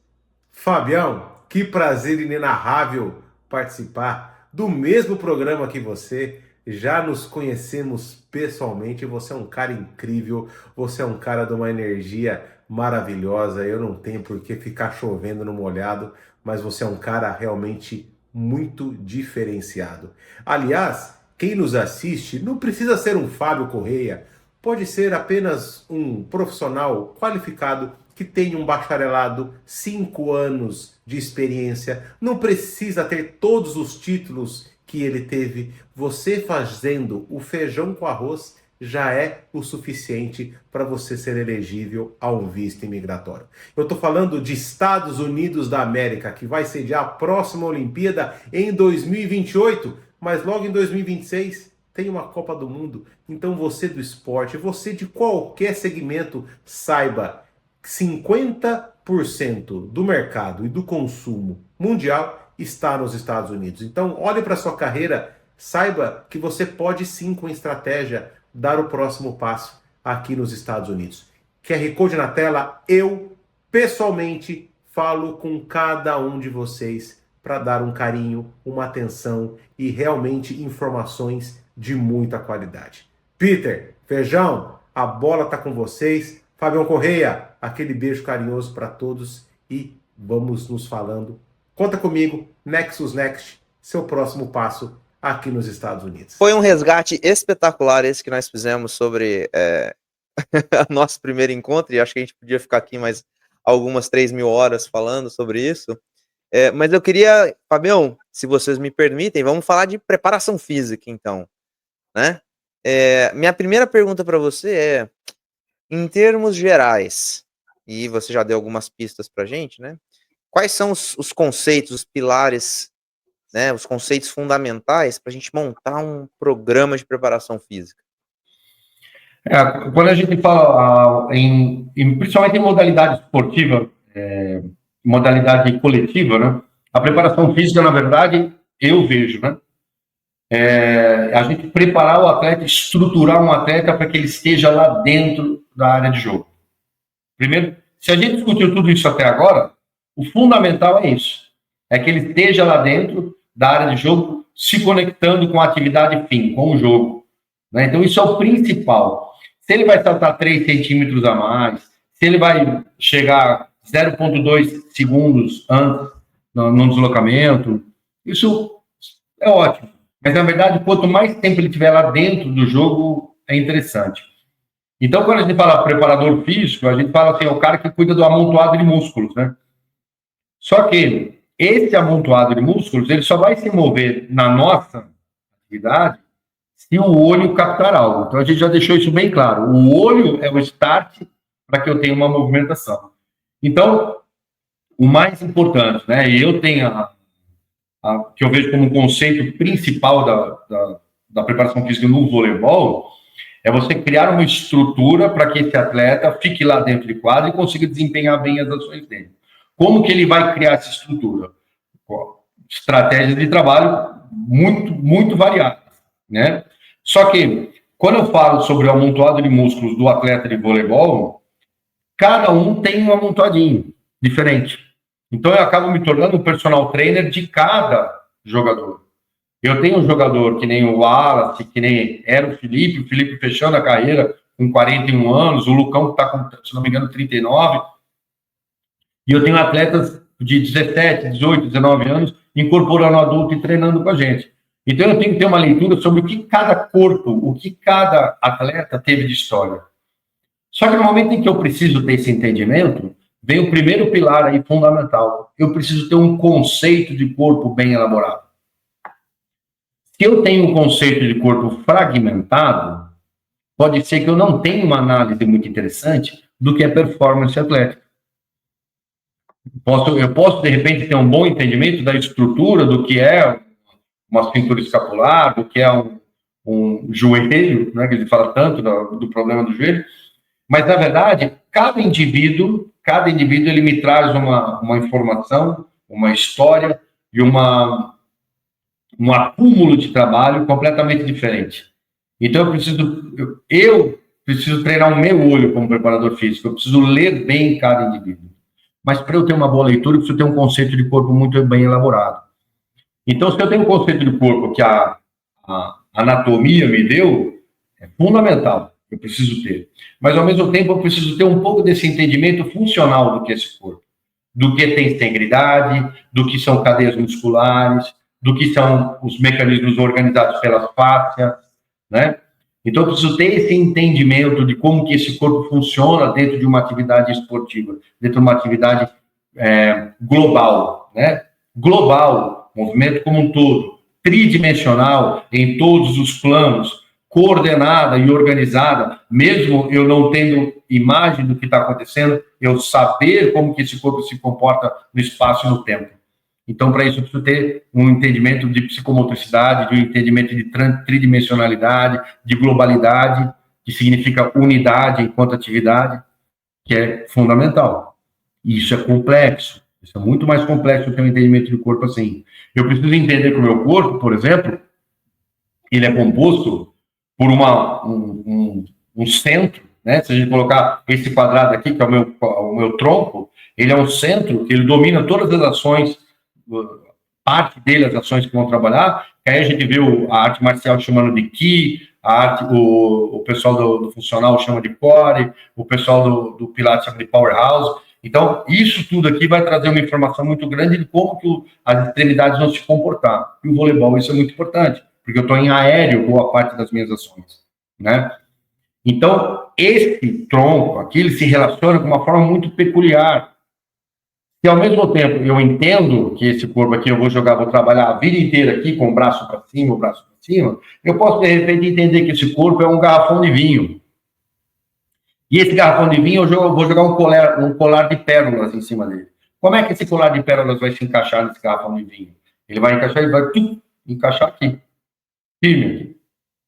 Fabião, que prazer inenarrável participar do mesmo programa que você. Já nos conhecemos pessoalmente, você é um cara incrível, você é um cara de uma energia maravilhosa, eu não tenho por que ficar chovendo no molhado, mas você é um cara realmente muito diferenciado. Aliás, quem nos assiste não precisa ser um Fábio Correia, pode ser apenas um profissional qualificado que tem um bacharelado, 5 anos de experiência, não precisa ter todos os títulos que ele teve. Você fazendo o feijão com arroz já é o suficiente para você ser elegível a um visto imigratório. Eu estou falando de Estados Unidos da América, que vai sediar a próxima Olimpíada em 2028, mas logo em 2026 tem uma Copa do Mundo. Então você do esporte, você de qualquer segmento, saiba, 50% do mercado e do consumo mundial está nos Estados Unidos. Então, olhe para a sua carreira, saiba que você pode sim, com estratégia, dar o próximo passo aqui nos Estados Unidos. QR Code na tela, eu, pessoalmente, falo com cada um de vocês para dar um carinho, uma atenção e realmente informações de muita qualidade. Peter, Feijão, a bola está com vocês. Fabião Correia, aquele beijo carinhoso para todos e vamos nos falando. Conta comigo, Nexus Next, seu próximo passo aqui nos Estados Unidos. Foi um resgate espetacular esse que nós fizemos sobre nosso primeiro encontro, e acho que a gente podia ficar aqui mais algumas 3.000 horas falando sobre isso. Mas eu queria, Fabião, se vocês me permitem, vamos falar de preparação física, então, né? Minha primeira pergunta para você é, em termos gerais, e você já deu algumas pistas para a gente, né? Quais são os conceitos, os pilares, né, os conceitos fundamentais para a gente montar um programa de preparação física? Quando a gente fala, principalmente em modalidade esportiva, modalidade coletiva, né, a preparação física, na verdade, eu vejo, né, a gente preparar o atleta, estruturar um atleta para que ele esteja lá dentro da área de jogo. Primeiro, se a gente discutiu tudo isso até agora, o fundamental é isso, é que ele esteja lá dentro da área de jogo, se conectando com a atividade fim, com o jogo, né? Então isso é o principal. Se ele vai saltar 3 centímetros a mais, se ele vai chegar 0,2 segundos antes no deslocamento, isso é ótimo. Mas, na verdade, quanto mais tempo ele estiver lá dentro do jogo, é interessante. Então, quando a gente fala preparador físico, a gente fala assim, é o cara que cuida do amontoado de músculos, né? Só que esse amontoado de músculos, ele só vai se mover na nossa atividade se o olho captar algo. Então, a gente já deixou isso bem claro. O olho é o start para que eu tenha uma movimentação. Então, o mais importante, né? E eu tenho que eu vejo como um conceito principal da preparação física no voleibol, é você criar uma estrutura para que esse atleta fique lá dentro de quadra e consiga desempenhar bem as ações dele. Como que ele vai criar essa estrutura? Estratégias de trabalho muito, muito variadas, né? Só que, quando eu falo sobre o amontoado de músculos do atleta de voleibol, cada um tem um amontoadinho diferente. Então, eu acabo me tornando um personal trainer de cada jogador. Eu tenho um jogador que nem o Wallace, que nem era o Felipe fechando a carreira com 41 anos, o Lucão que está com, se não me engano, 39. E eu tenho atletas de 17, 18, 19 anos incorporando adulto e treinando com a gente. Então, eu tenho que ter uma leitura sobre o que cada corpo, o que cada atleta teve de história. Só que no momento em que eu preciso ter esse entendimento, vem o primeiro pilar aí fundamental. Eu preciso ter um conceito de corpo bem elaborado. Se eu tenho um conceito de corpo fragmentado, pode ser que eu não tenha uma análise muito interessante do que é performance atlética. Eu posso, de repente, ter um bom entendimento da estrutura, do que é uma cintura escapular, do que é um joelho, né, que ele fala tanto do problema do joelho, Mas, na verdade, cada indivíduo ele me traz uma informação, uma história e um acúmulo de trabalho completamente diferente. Então, eu preciso treinar o meu olho como preparador físico, eu preciso ler bem cada indivíduo. Mas, para eu ter uma boa leitura, eu preciso ter um conceito de corpo muito bem elaborado. Então, se eu tenho um conceito de corpo que a anatomia me deu, é fundamental, eu preciso ter. Mas, ao mesmo tempo, eu preciso ter um pouco desse entendimento funcional do que é esse corpo. Do que tem integridade, do que são cadeias musculares, do que são os mecanismos organizados pelas fáscias, né? Então, eu preciso ter esse entendimento de como que esse corpo funciona dentro de uma atividade esportiva, dentro de uma atividade global, né? Global, movimento como um todo, tridimensional, em todos os planos, coordenada e organizada, mesmo eu não tendo imagem do que está acontecendo, eu saber como que esse corpo se comporta no espaço e no tempo. Então, para isso, eu preciso ter um entendimento de psicomotricidade, de um entendimento de tridimensionalidade, de globalidade, que significa unidade enquanto atividade, que é fundamental. E isso é complexo. Isso é muito mais complexo do que um entendimento do corpo assim. Eu preciso entender que o meu corpo, por exemplo, ele é composto por um centro, né? Se a gente colocar esse quadrado aqui, que é o meu tronco, ele é um centro que ele domina todas as ações, parte dele, as ações que vão trabalhar, que aí a gente vê a arte marcial chamando de Ki, o pessoal do funcional chama de Core, o pessoal do Pilates chama de Powerhouse. Então, isso tudo aqui vai trazer uma informação muito grande de como que as extremidades vão se comportar. E o voleibol, isso é muito importante, porque eu estou em aéreo boa parte das minhas ações, né? Então, esse tronco aqui, ele se relaciona com uma forma muito peculiar. Se ao mesmo tempo eu entendo que esse corpo aqui eu vou trabalhar a vida inteira aqui com o braço para cima, o braço para cima, eu posso, de repente, entender que esse corpo é um garrafão de vinho. E esse garrafão de vinho, eu vou jogar um colar de pérolas em cima dele. Como é que esse colar de pérolas vai se encaixar nesse garrafão de vinho? Ele vai encaixar, encaixar aqui, firme aqui,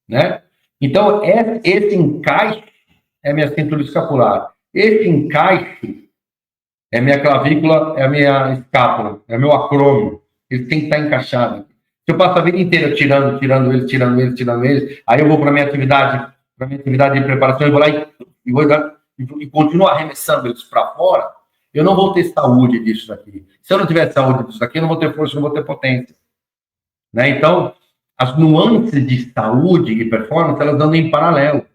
né? Então, esse encaixe é minha cintura escapular. Esse encaixe é minha clavícula, é a minha escápula, é meu acrômio. Ele tem que estar encaixado. Se eu passo a vida inteira tirando ele, aí eu vou para minha atividade de preparação, eu vou lá e continuo arremessando eles para fora, eu não vou ter saúde disso daqui. Se eu não tiver saúde disso daqui, eu não vou ter força, eu não vou ter potência. Né? Então, as nuances de saúde e performance, elas andam em paralelo.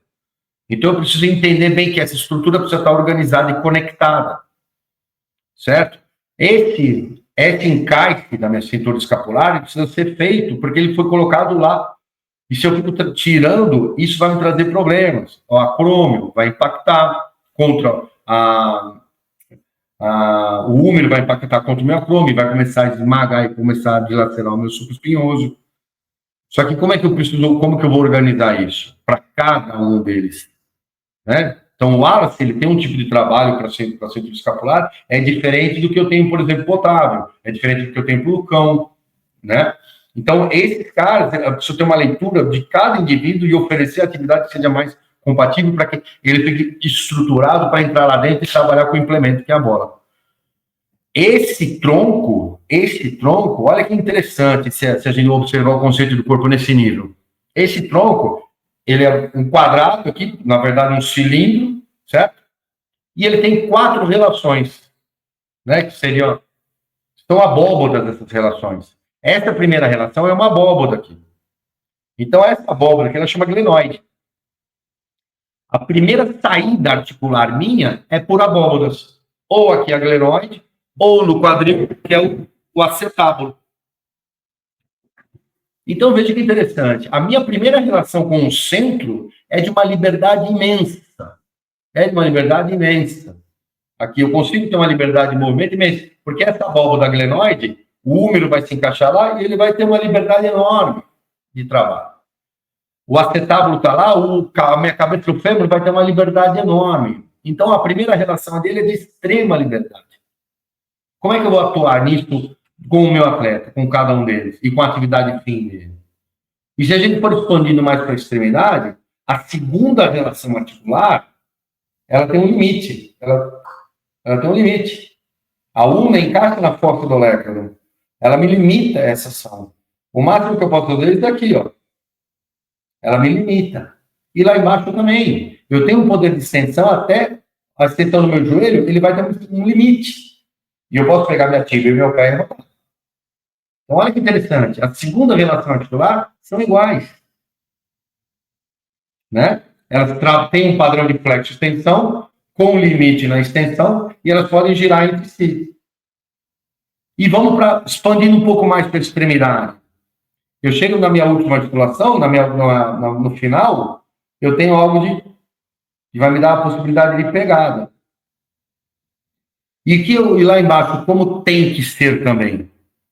Então, eu preciso entender bem que essa estrutura precisa estar organizada e conectada. Certo? Esse encaixe da minha cintura escapular precisa ser feito, porque ele foi colocado lá. E se eu fico tirando, isso vai me trazer problemas. O acrômio vai impactar contra o úmero, vai impactar contra o meu acrômio, vai começar a esmagar e começar a dilacerar o meu suco espinhoso. Só que como que eu vou organizar isso? Para cada um deles. Né? Então, o Wallace, ele tem um tipo de trabalho para cintura escapular, é diferente do que eu tenho, por exemplo, para o Otávio, é diferente do que eu tenho para o Lucão, né? Então, esses caras, eu preciso ter uma leitura de cada indivíduo e oferecer a atividade que seja mais compatível para que ele fique estruturado para entrar lá dentro e trabalhar com o implemento, que é a bola. Esse tronco, olha que interessante se a gente observar o conceito do corpo nesse nível. Esse tronco, ele é um quadrado aqui, na verdade um cilindro, certo? E ele tem 4 relações, né? Que são abóbodas dessas relações. Essa primeira relação é uma abóboda aqui. Então, essa abóboda aqui, ela chama glenoide. A primeira saída articular minha é por abóbodas. Ou aqui a glenoide, ou no quadril, que é o acetábulo. Então, veja que interessante. A minha primeira relação com o centro é de uma liberdade imensa. Aqui eu consigo ter uma liberdade de movimento imensa, porque essa abóboda glenoide, o úmero vai se encaixar lá e ele vai ter uma liberdade enorme de trabalho. O acetábulo está lá, a minha cabeça do fêmur vai ter uma liberdade enorme. Então, a primeira relação dele é de extrema liberdade. Como é que eu vou atuar nisso com o meu atleta, com cada um deles, e com a atividade fim dele? E se a gente for expandindo mais para a extremidade, a segunda relação articular ela tem um limite. Ela tem um limite. A ulna encaixa na fossa do olecranon. Ela me limita essa ação. O máximo que eu posso fazer é isso daqui, ó. Ela me limita. E lá embaixo também. Eu tenho um poder de extensão até a extensão do meu joelho, ele vai ter um limite. E eu posso pegar minha tíbia e meu pé e levantar. Então, olha que interessante. A segunda relação articular são iguais. Né? Elas têm um padrão de flexo-extensão, com limite na extensão, e elas podem girar entre si. E vamos para expandindo um pouco mais para a extremidade. Eu chego na minha última articulação, no final, eu tenho algo que vai me dar a possibilidade de pegada. E lá embaixo, como tem que ser também?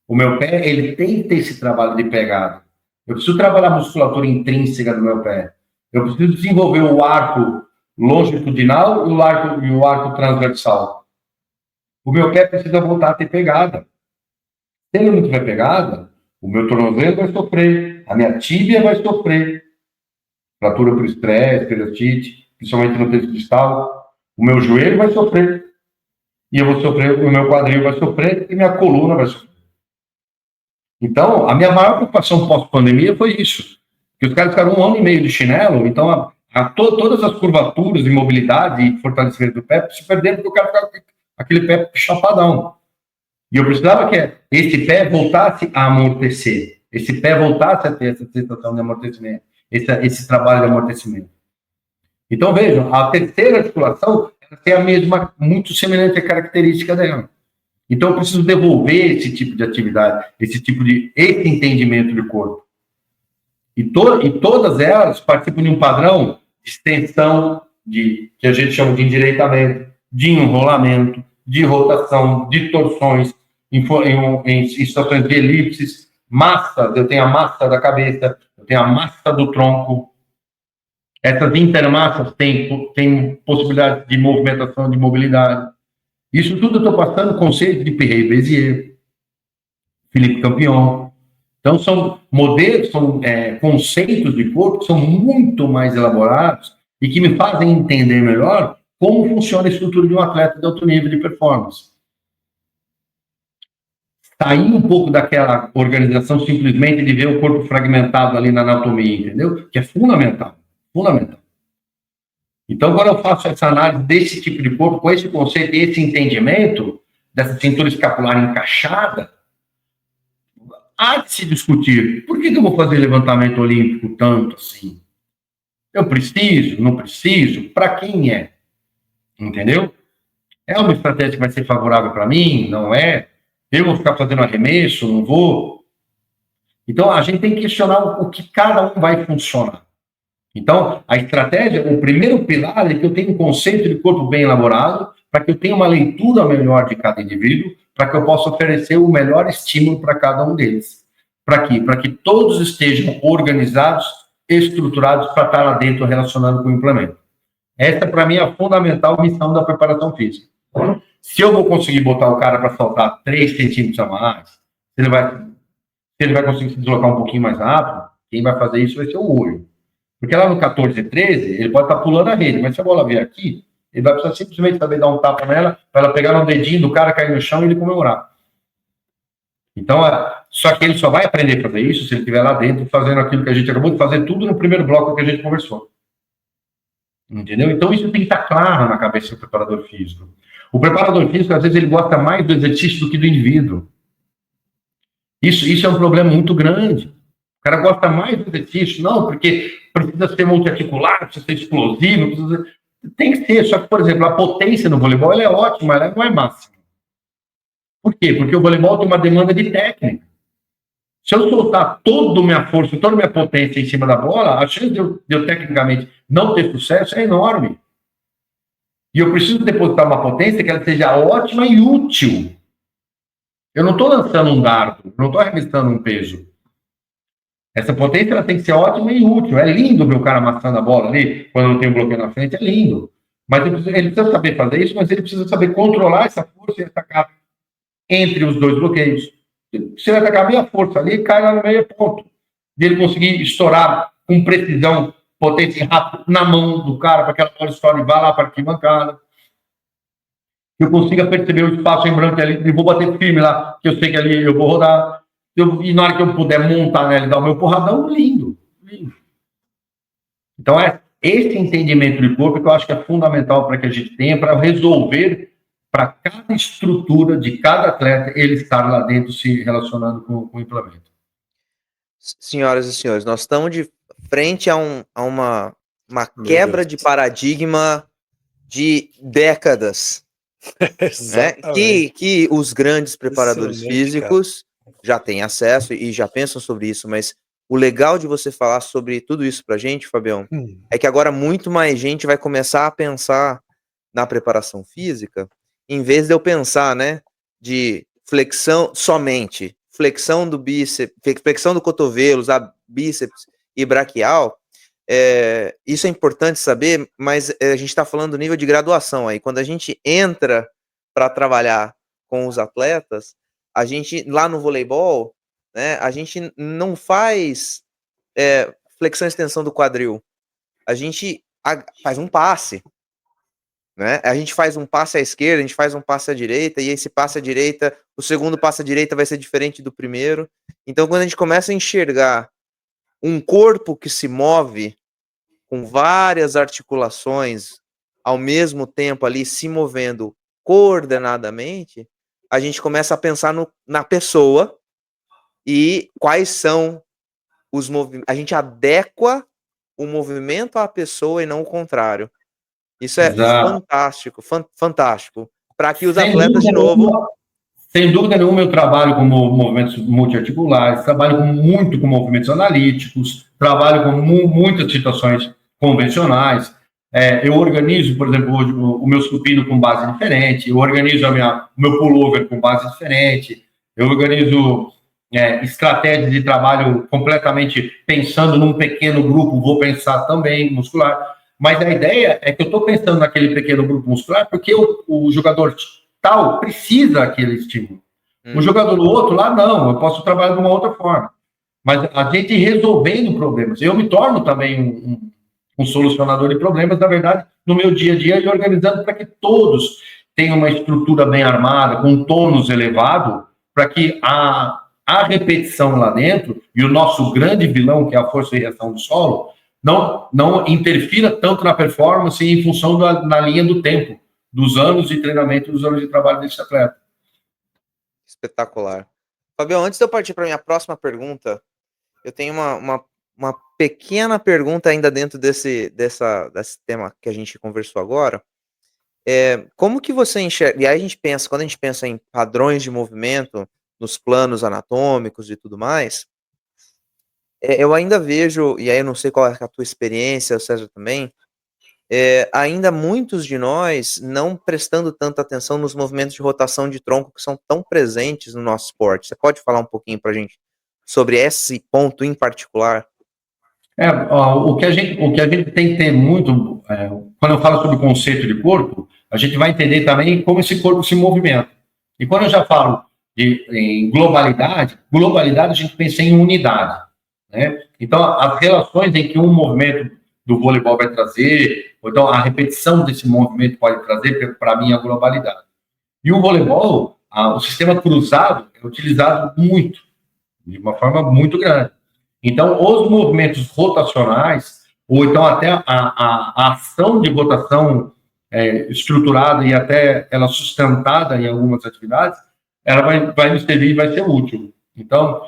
O meu pé, ele tem que ter esse trabalho de pegada. Eu preciso trabalhar a musculatura intrínseca do meu pé. Eu preciso desenvolver o arco longitudinal e o arco transversal. O meu pé precisa voltar a ter pegada. Se ele não tiver pegada, o meu tornozelo vai sofrer, a minha tíbia vai sofrer. Fratura por estresse, periostite, principalmente no tecido distal. O meu joelho vai sofrer. E eu vou sofrer, o meu quadril vai sofrer e minha coluna vai sofrer. Então, a minha maior preocupação pós-pandemia foi isso. Que os caras ficaram 1 ano e meio de chinelo, então todas as curvaturas de mobilidade e fortalecimento do pé se perderam porque o cara ficava com aquele pé chapadão. E eu precisava que esse pé voltasse a amortecer. Esse pé voltasse a ter essa sensação de amortecimento. Esse trabalho de amortecimento. Então, vejam, a terceira articulação tem a mesma, muito semelhante à característica dela. Então, eu preciso devolver esse tipo de atividade, esse entendimento de corpo. E todas elas participam de um padrão de extensão, que a gente chama de endireitamento, de enrolamento, de rotação, de torções, em situações de elipses, massas. Eu tenho a massa da cabeça, eu tenho a massa do tronco. Essas intermassas têm possibilidade de movimentação, de mobilidade. Isso tudo eu estou passando conceito de Pierre Bézier, Philippe Campion. Então, são modelos, são conceitos de corpo que são muito mais elaborados e que me fazem entender melhor como funciona a estrutura de um atleta de alto nível de performance. Sair um pouco daquela organização simplesmente de ver o corpo fragmentado ali na anatomia, entendeu? Que é fundamental. Fundamental. Então, agora eu faço essa análise desse tipo de corpo, com esse conceito e esse entendimento dessa cintura escapular encaixada, há de se discutir. Por que eu vou fazer levantamento olímpico tanto assim? Eu preciso? Não preciso? Para quem é? Entendeu? É uma estratégia que vai ser favorável para mim? Não é? Eu vou ficar fazendo arremesso? Não vou? Então, a gente tem que questionar o que cada um vai funcionar. Então, a estratégia, o primeiro pilar é que eu tenha um conceito de corpo bem elaborado, para que eu tenha uma leitura melhor de cada indivíduo, para que eu possa oferecer o melhor estímulo para cada um deles. Para quê? Para que todos estejam organizados, estruturados para estar lá dentro relacionando com o implemento. Essa, para mim, é a fundamental missão da preparação física. Se eu vou conseguir botar o cara para saltar 3 centímetros a mais, se ele vai conseguir se deslocar um pouquinho mais rápido, quem vai fazer isso vai ser o olho. Porque lá no 14 e 13, ele pode estar pulando a rede, mas se a bola vier aqui, ele vai precisar simplesmente saber dar um tapa nela, para ela pegar no dedinho do cara, cair no chão e ele comemorar. Então, só que ele só vai aprender a fazer isso se ele estiver lá dentro fazendo aquilo que a gente acabou de fazer, tudo no primeiro bloco que a gente conversou. Entendeu? Então, isso tem que estar claro na cabeça do preparador físico. O preparador físico, às vezes, ele gosta mais do exercício do que do indivíduo. Isso é um problema muito grande. O cara gosta mais do exercício, não, porque precisa ser multiarticular, precisa ser explosivo, tem que ser. Só que, por exemplo, a potência no voleibol ela é ótima, ela não é máxima. Por quê? Porque o voleibol tem uma demanda de técnica. Se eu soltar toda a minha força, toda a minha potência em cima da bola, a chance de eu tecnicamente não ter sucesso é enorme. E eu preciso depositar uma potência que ela seja ótima e útil. Eu não estou lançando um dardo, não estou arremessando um peso. Essa potência ela tem que ser ótima e útil. É lindo ver o cara amassando a bola ali, quando não tem um bloqueio na frente, é lindo. Mas ele precisa saber fazer isso, mas ele precisa saber controlar essa força e atacar entre os dois bloqueios. Se ele atacar meia força ali, cai lá no meio ponto. De ele conseguir estourar com precisão potência na mão do cara, para que aquela bola estoure e vá lá para a arquibancada. Que eu consiga perceber o espaço em branco ali, e vou bater firme lá, que eu sei que ali eu vou rodar. E na hora que eu puder montar nela e dar o meu porradão, lindo. Então, esse entendimento de corpo que eu acho que é fundamental para que a gente tenha, para resolver, para cada estrutura de cada atleta, ele estar lá dentro se relacionando com o implemento. Senhoras e senhores, nós estamos de frente a uma quebra de paradigma de décadas. Né? Que os grandes preparadores físicos já têm acesso e já pensam sobre isso, mas o legal de você falar sobre tudo isso pra gente, Fabião, é que agora muito mais gente vai começar a pensar na preparação física, em vez de eu pensar, né, de flexão somente, flexão do bíceps, flexão do cotovelo, bíceps e braquial. Isso é importante saber, mas a gente está falando do nível de graduação aí. Quando a gente entra para trabalhar com os atletas, a gente, lá no voleibol, né, a gente não faz flexão e extensão do quadril. A gente faz um passe. Né? A gente faz um passe à esquerda, a gente faz um passe à direita, e esse passe à direita, o segundo passe à direita vai ser diferente do primeiro. Então, quando a gente começa a enxergar um corpo que se move com várias articulações ao mesmo tempo ali se movendo coordenadamente, a gente começa a pensar na pessoa e quais são os movimentos. A gente adequa o movimento à pessoa e não o contrário. Isso é fantástico, fantástico. Para que os atletas, de novo... Sem dúvida nenhuma, eu trabalho com movimentos multiarticulares, trabalho muito com movimentos analíticos, trabalho com muitas situações convencionais. Eu organizo, por exemplo, hoje, o meu supino com base diferente, eu organizo o meu pullover com base diferente, eu organizo estratégias de trabalho completamente pensando num pequeno grupo, vou pensar também muscular. Mas a ideia é que eu estou pensando naquele pequeno grupo muscular porque o jogador tal precisa daquele estímulo. O jogador do outro lá, não, eu posso trabalhar de uma outra forma. Mas a gente resolvendo problemas. Eu me torno também um solucionador de problemas, na verdade, no meu dia a dia, e organizando para que todos tenham uma estrutura bem armada, com um tônus elevado, para que a repetição lá dentro, e o nosso grande vilão, que é a força e reação do solo, não interfira tanto na performance em função na linha do tempo, dos anos de treinamento, dos anos de trabalho desse atleta. Espetacular. Fabião, antes de eu partir para a minha próxima pergunta, eu tenho uma pequena pergunta ainda dentro desse tema que a gente conversou agora. Como que você enxerga, e aí quando a gente pensa em padrões de movimento, nos planos anatômicos e tudo mais, eu ainda vejo, e aí eu não sei qual é a tua experiência, o César também, ainda muitos de nós não prestando tanta atenção nos movimentos de rotação de tronco que são tão presentes no nosso esporte. Você pode falar um pouquinho para a gente sobre esse ponto em particular? O que a gente tem que ter muito, quando eu falo sobre o conceito de corpo, a gente vai entender também como esse corpo se movimenta. E quando eu já falo em globalidade a gente pensa em unidade. Né? Então, as relações em que um movimento do voleibol vai trazer, ou então a repetição desse movimento pode trazer, para mim, a globalidade. E o voleibol, o sistema cruzado é utilizado muito, de uma forma muito grande. Então, os movimentos rotacionais, ou então até a ação de rotação estruturada e até ela sustentada em algumas atividades, ela vai nos servir e vai ser útil. Então,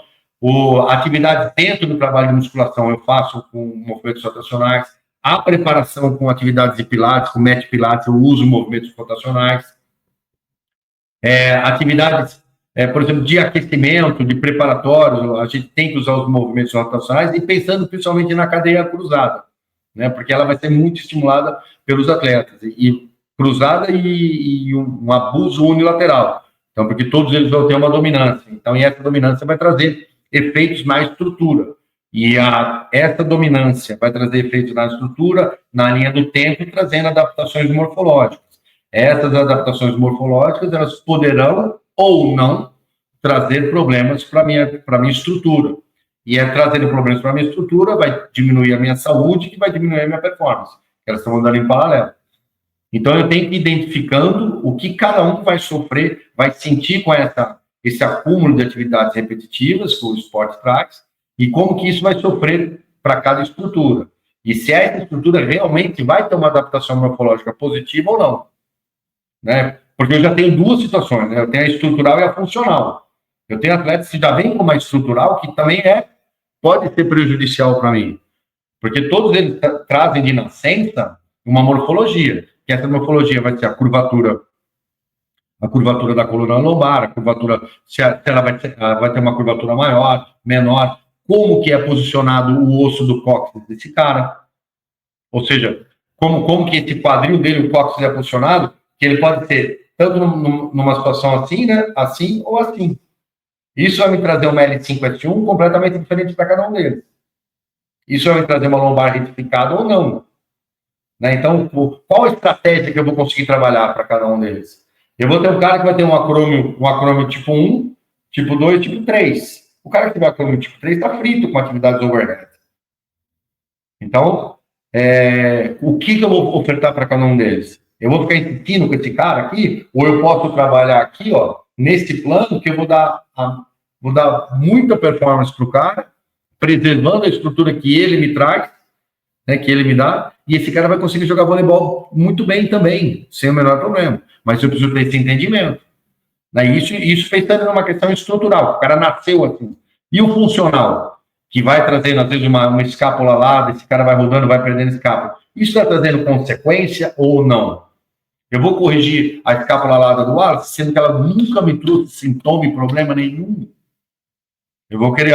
atividades dentro do trabalho de musculação eu faço com movimentos rotacionais, a preparação com atividades de pilates, com mat pilates, eu uso movimentos rotacionais, atividades, por exemplo, de aquecimento, de preparatório, a gente tem que usar os movimentos rotacionais e pensando principalmente na cadeia cruzada, né, porque ela vai ser muito estimulada pelos atletas, e cruzada e um abuso unilateral, então, porque todos eles vão ter uma dominância, então, e essa dominância vai trazer efeitos na estrutura, e essa dominância vai trazer efeitos na estrutura, na linha do tempo, e trazendo adaptações morfológicas. Essas adaptações morfológicas, elas poderão ou não trazer problemas para minha estrutura. E trazendo problemas para a minha estrutura, vai diminuir a minha saúde e vai diminuir a minha performance. Elas estão andando em paralelo. Então, eu tenho que ir identificando o que cada um vai sofrer, vai sentir com esse acúmulo de atividades repetitivas que o esporte traz e como que isso vai sofrer para cada estrutura. E se essa estrutura realmente vai ter uma adaptação morfológica positiva ou não. Né? Porque eu já tenho duas situações, né? Eu tenho a estrutural e a funcional. Eu tenho atletas que já vêm com uma estrutural que também pode ser prejudicial para mim. Porque todos eles trazem de nascença uma morfologia, que essa morfologia vai ser a curvatura da coluna lombar, a curvatura, se ela vai ter uma curvatura maior, menor, como que é posicionado o osso do cóccix desse cara, ou seja, como que esse quadril dele, o cóccix é posicionado, que ele pode ser tanto numa situação assim, né, assim ou assim. Isso vai me trazer uma L5-S1 completamente diferente para cada um deles. Isso vai me trazer uma lombar retificada ou não. Né? Então, qual a estratégia que eu vou conseguir trabalhar para cada um deles? Eu vou ter um cara que vai ter um acrômio tipo 1, tipo 2, tipo 3. O cara que tiver acrômio tipo 3 está frito com atividades overhead. Então, o que eu vou ofertar para cada um deles? Eu vou ficar insistindo com esse cara aqui, ou eu posso trabalhar aqui, ó, nesse plano que eu vou dar muita performance para o cara, preservando a estrutura que ele me traz, né, que ele me dá, e esse cara vai conseguir jogar voleibol muito bem também, sem o menor problema. Mas eu preciso ter esse entendimento. Né? Isso pensando numa questão estrutural, o cara nasceu assim. E o funcional, que vai trazendo, às vezes, uma escápula lá, esse cara vai rodando, vai perdendo escápula. Isso está trazendo consequência ou não? Eu vou corrigir a escápula alada do Wallace, sendo que ela nunca me trouxe sintoma e problema nenhum. Eu vou querer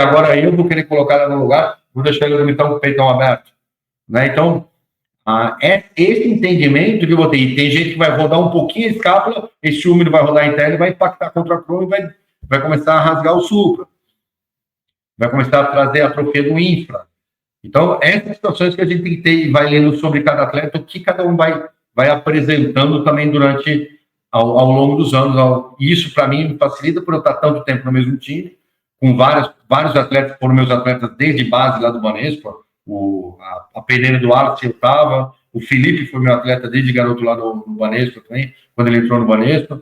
colocar ela no lugar, vou deixar ele dormir com o peitão aberto. Né? Então, é esse entendimento que eu vou ter. E tem gente que vai rodar um pouquinho a escápula, esse úmido vai rodar interno e vai impactar contra a cromo e vai começar a rasgar o supra. Vai começar a trazer a atrofia do infra. Então, essas situações que a gente tem que ter e vai lendo sobre cada atleta, o que cada um vai apresentando também ao longo dos anos. Isso, para mim, me facilita por eu estar tanto tempo no mesmo time, com vários atletas, foram meus atletas desde base lá do Banespa. A Pereira do Wallace eu estava, o Felipe foi meu atleta desde garoto lá no Banespa também, quando ele entrou no Banespa.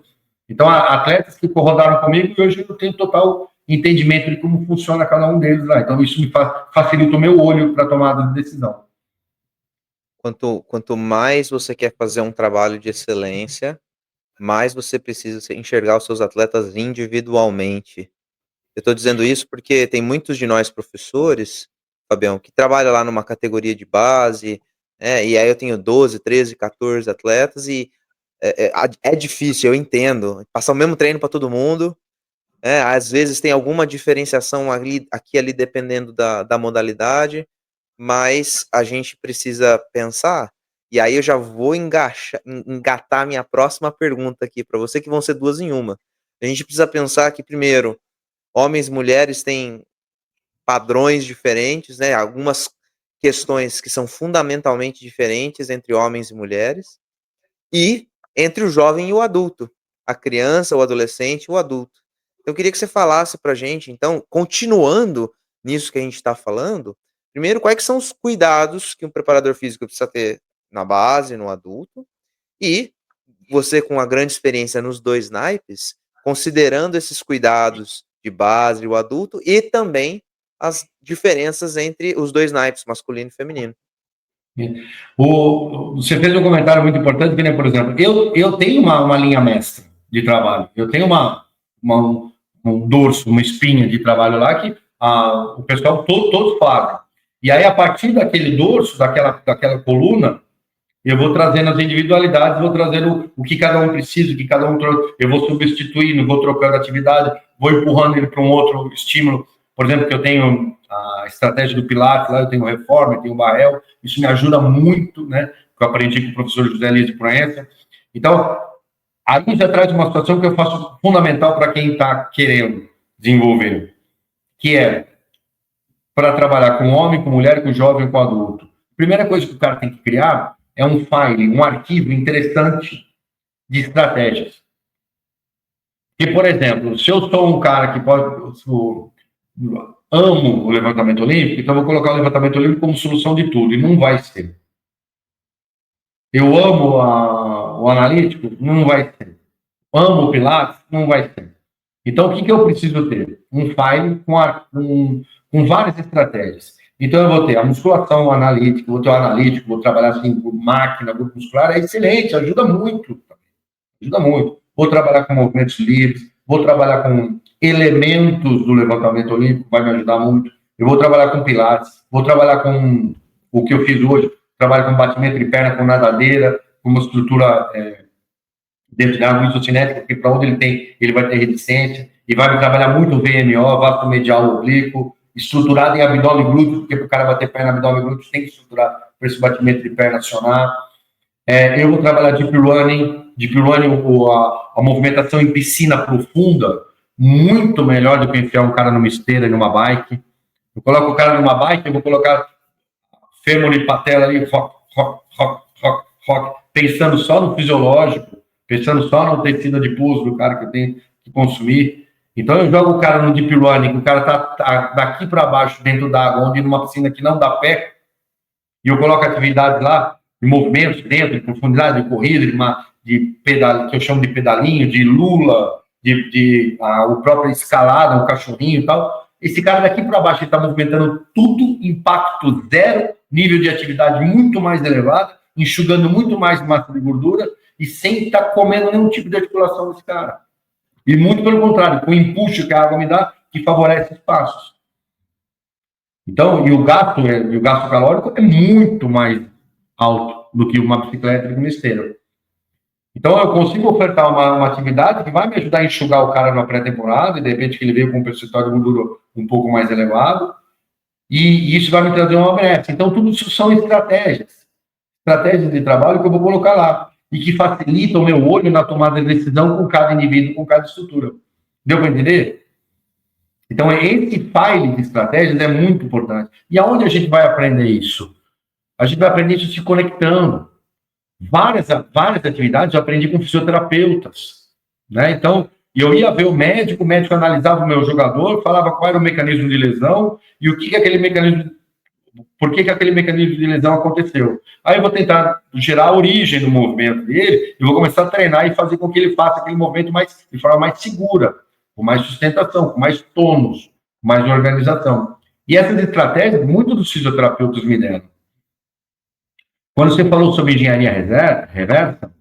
Então, atletas que rodaram comigo e hoje eu tenho total entendimento de como funciona cada um deles lá. Então, isso me facilita o meu olho para tomada de decisão. Quanto mais você quer fazer um trabalho de excelência, mais você precisa enxergar os seus atletas individualmente. Eu estou dizendo isso porque tem muitos de nós professores, Fabião, que trabalham lá numa categoria de base, e aí eu tenho 12, 13, 14 atletas e é difícil, eu entendo. Passar o mesmo treino para todo mundo, às vezes tem alguma diferenciação aqui ali dependendo da modalidade, mas a gente precisa pensar, e aí eu já vou engatar minha próxima pergunta aqui para você, que vão ser duas em uma. A gente precisa pensar que, primeiro, homens e mulheres têm padrões diferentes, né? Algumas questões que são fundamentalmente diferentes entre homens e mulheres, e entre o jovem e o adulto, a criança, o adolescente e o adulto. Eu queria que você falasse para a gente, então, continuando nisso que a gente está falando, primeiro, quais são os cuidados que um preparador físico precisa ter na base, no adulto, e você com a grande experiência nos dois naipes, considerando esses cuidados de base e o adulto, e também as diferenças entre os dois naipes, masculino e feminino. Você fez um comentário muito importante, que, né, por exemplo, eu tenho uma linha mestra de trabalho, eu tenho um dorso, uma espinha de trabalho lá que o pessoal todos fazem. E aí, a partir daquele dorso, daquela coluna, eu vou trazendo as individualidades, vou trazendo o que cada um precisa, o que cada um eu vou substituindo, vou trocando atividade, vou empurrando ele para um outro estímulo. Por exemplo, que eu tenho a estratégia do Pilates, lá eu tenho o Reforma, eu tenho o Barrel, isso me ajuda muito, né? Que eu aprendi com o professor José Liz de Proença. Então, aí já traz uma situação que eu faço fundamental para quem está querendo desenvolver, que é para trabalhar com homem, com mulher, com jovem, com adulto. A primeira coisa que o cara tem que criar é um file, um arquivo interessante de estratégias. E, por exemplo, se eu sou um cara que pode... amo o levantamento olímpico, então vou colocar o levantamento olímpico como solução de tudo, e não vai ser. Eu amo o analítico? Não vai ser. Amo o Pilates? Não vai ser. Então, o que eu preciso ter? Um file com várias estratégias. Então, eu vou ter a musculação analítica, vou ter o analítico, vou trabalhar assim com máquina, grupo muscular, é excelente, ajuda muito. Ajuda muito. Vou trabalhar com movimentos livres, vou trabalhar com elementos do levantamento olímpico, vai me ajudar muito. Eu vou trabalhar com pilates, vou trabalhar com o que eu fiz hoje, trabalho com batimento de perna, com nadadeira, com uma estrutura dentro da água isocinética, porque para onde ele tem, ele vai ter resistência, e vai trabalhar muito o VMO, vasto medial oblíquo, estruturado em abdômen e glúteo, porque para o cara bater perna, abdômen e glúteo, tem que estruturar para esse batimento de perna acionar. Eu vou trabalhar deep running, a movimentação em piscina profunda, muito melhor do que enfiar um cara numa esteira e numa bike. Eu coloco o cara numa bike, eu vou colocar fêmur e patela ali, rock, pensando só no fisiológico, pensando só no tecido adiposo do cara que eu tenho que consumir. Então eu jogo o cara no deep running, o cara tá daqui para baixo dentro d'água, onde numa piscina que não dá pé, e eu coloco atividades lá, de movimentos dentro, de profundidade, de corrida, de pedal, que eu chamo de pedalinho, de lula, o próprio escalada, um cachorrinho e tal. Esse cara daqui para baixo, ele está movimentando tudo, impacto zero, nível de atividade muito mais elevado, enxugando muito mais massa de gordura e sem estar comendo nenhum tipo de articulação desse cara. E muito pelo contrário, com o impulso que a água me dá, que favorece os passos. Então, e o gasto calórico é muito mais alto do que uma bicicleta e uma esteira. Então, eu consigo ofertar uma atividade que vai me ajudar a enxugar o cara na pré-temporada, e de repente que ele veio com um percentual de gordura um pouco mais elevado, e isso vai me trazer uma benefício. Então, tudo isso são estratégias de trabalho que eu vou colocar lá, e que facilitam o meu olho na tomada de decisão com cada indivíduo, com cada estrutura. Deu para entender? Então, esse file de estratégias é muito importante. E aonde a gente vai aprender isso? A gente vai aprender isso se conectando. Várias atividades eu aprendi com fisioterapeutas, né? Então, eu ia ver o médico analisava o meu jogador, falava qual era o mecanismo de lesão e por que aquele mecanismo de lesão aconteceu. Aí eu vou tentar gerar a origem do movimento dele e vou começar a treinar e fazer com que ele faça aquele movimento de forma mais segura, com mais sustentação, com mais tônus, com mais organização. E essas estratégias, muitos dos fisioterapeutas me deram. Quando você falou sobre engenharia reversa,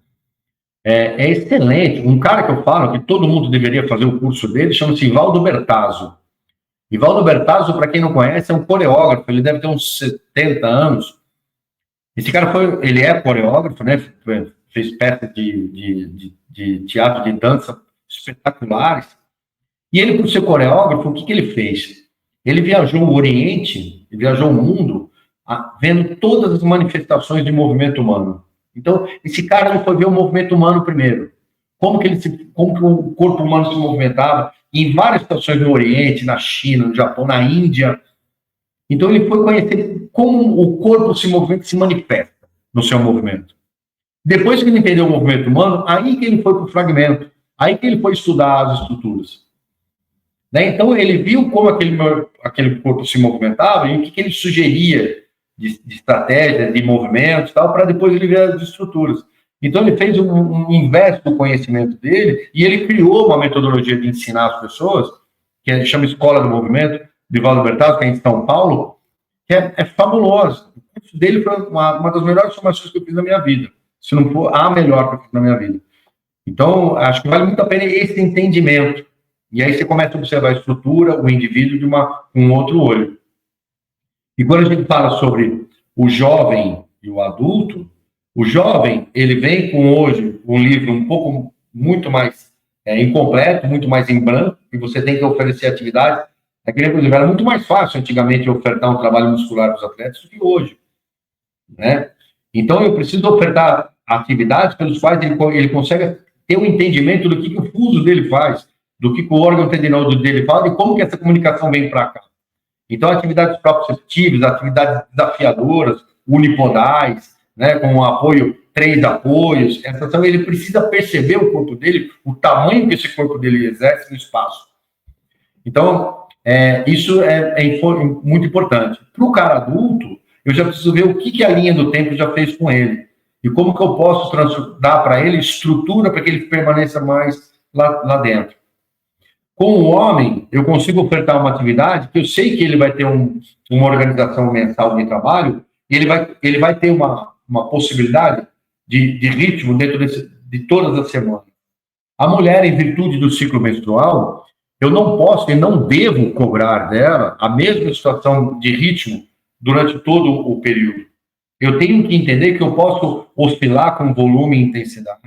é excelente. Um cara que eu falo que todo mundo deveria fazer o curso dele chama-se Ivaldo Bertazzo. Ivaldo Bertazzo, para quem não conhece, é um coreógrafo. Ele deve ter uns 70 anos. Esse cara ele é coreógrafo, né? Fez peças de teatro, de dança espetaculares. E ele, por ser coreógrafo, o que ele fez? Ele viajou o Oriente, viajou o mundo, vendo todas as manifestações de movimento humano. Então, esse cara ele foi ver o movimento humano primeiro. Como que o corpo humano se movimentava em várias situações no Oriente, na China, no Japão, na Índia. Então, ele foi conhecer como o corpo se manifesta no seu movimento. Depois que ele entendeu o movimento humano, aí que ele foi para o fragmento, aí que ele foi estudar as estruturas. Né? Então, ele viu como aquele corpo se movimentava e o que ele sugeria de estratégia, de movimentos, tal, para depois ele ver as estruturas. Então, ele fez um inverso do conhecimento dele e ele criou uma metodologia de ensinar as pessoas, que ele chama Escola do Movimento, de Ivaldo Bertazzo, que é em São Paulo, que é fabulosa. O curso dele foi uma das melhores formações que eu fiz na minha vida, se não for a melhor que eu fiz na minha vida. Então, acho que vale muito a pena esse entendimento. E aí você começa a observar a estrutura, o indivíduo com um outro olho. E quando a gente fala sobre o jovem e o adulto, o jovem, ele vem com hoje um livro muito mais incompleto, muito mais em branco, e você tem que oferecer atividades. Era muito mais fácil antigamente ofertar um trabalho muscular para os atletas do que hoje, né? Então eu preciso ofertar atividades pelos quais ele consegue ter um entendimento do que o fuso dele faz, do que o órgão tendinoso dele faz e como que essa comunicação vem para cá. Então, atividades proprioceptivas, atividades desafiadoras, unipodais, né, com apoio, 3 apoios, ele precisa perceber o corpo dele, o tamanho que esse corpo dele exerce no espaço. Então, Isso é muito importante. Para o cara adulto, eu já preciso ver o que a linha do tempo já fez com ele. E como que eu posso dar para ele estrutura para que ele permaneça mais lá dentro. Com o homem, eu consigo ofertar uma atividade que eu sei que ele vai ter uma organização mensal de trabalho, e ele vai ter uma possibilidade de ritmo dentro de todas as semanas. A mulher, em virtude do ciclo menstrual, eu não posso e não devo cobrar dela a mesma situação de ritmo durante todo o período. Eu tenho que entender que eu posso oscilar com volume e intensidade.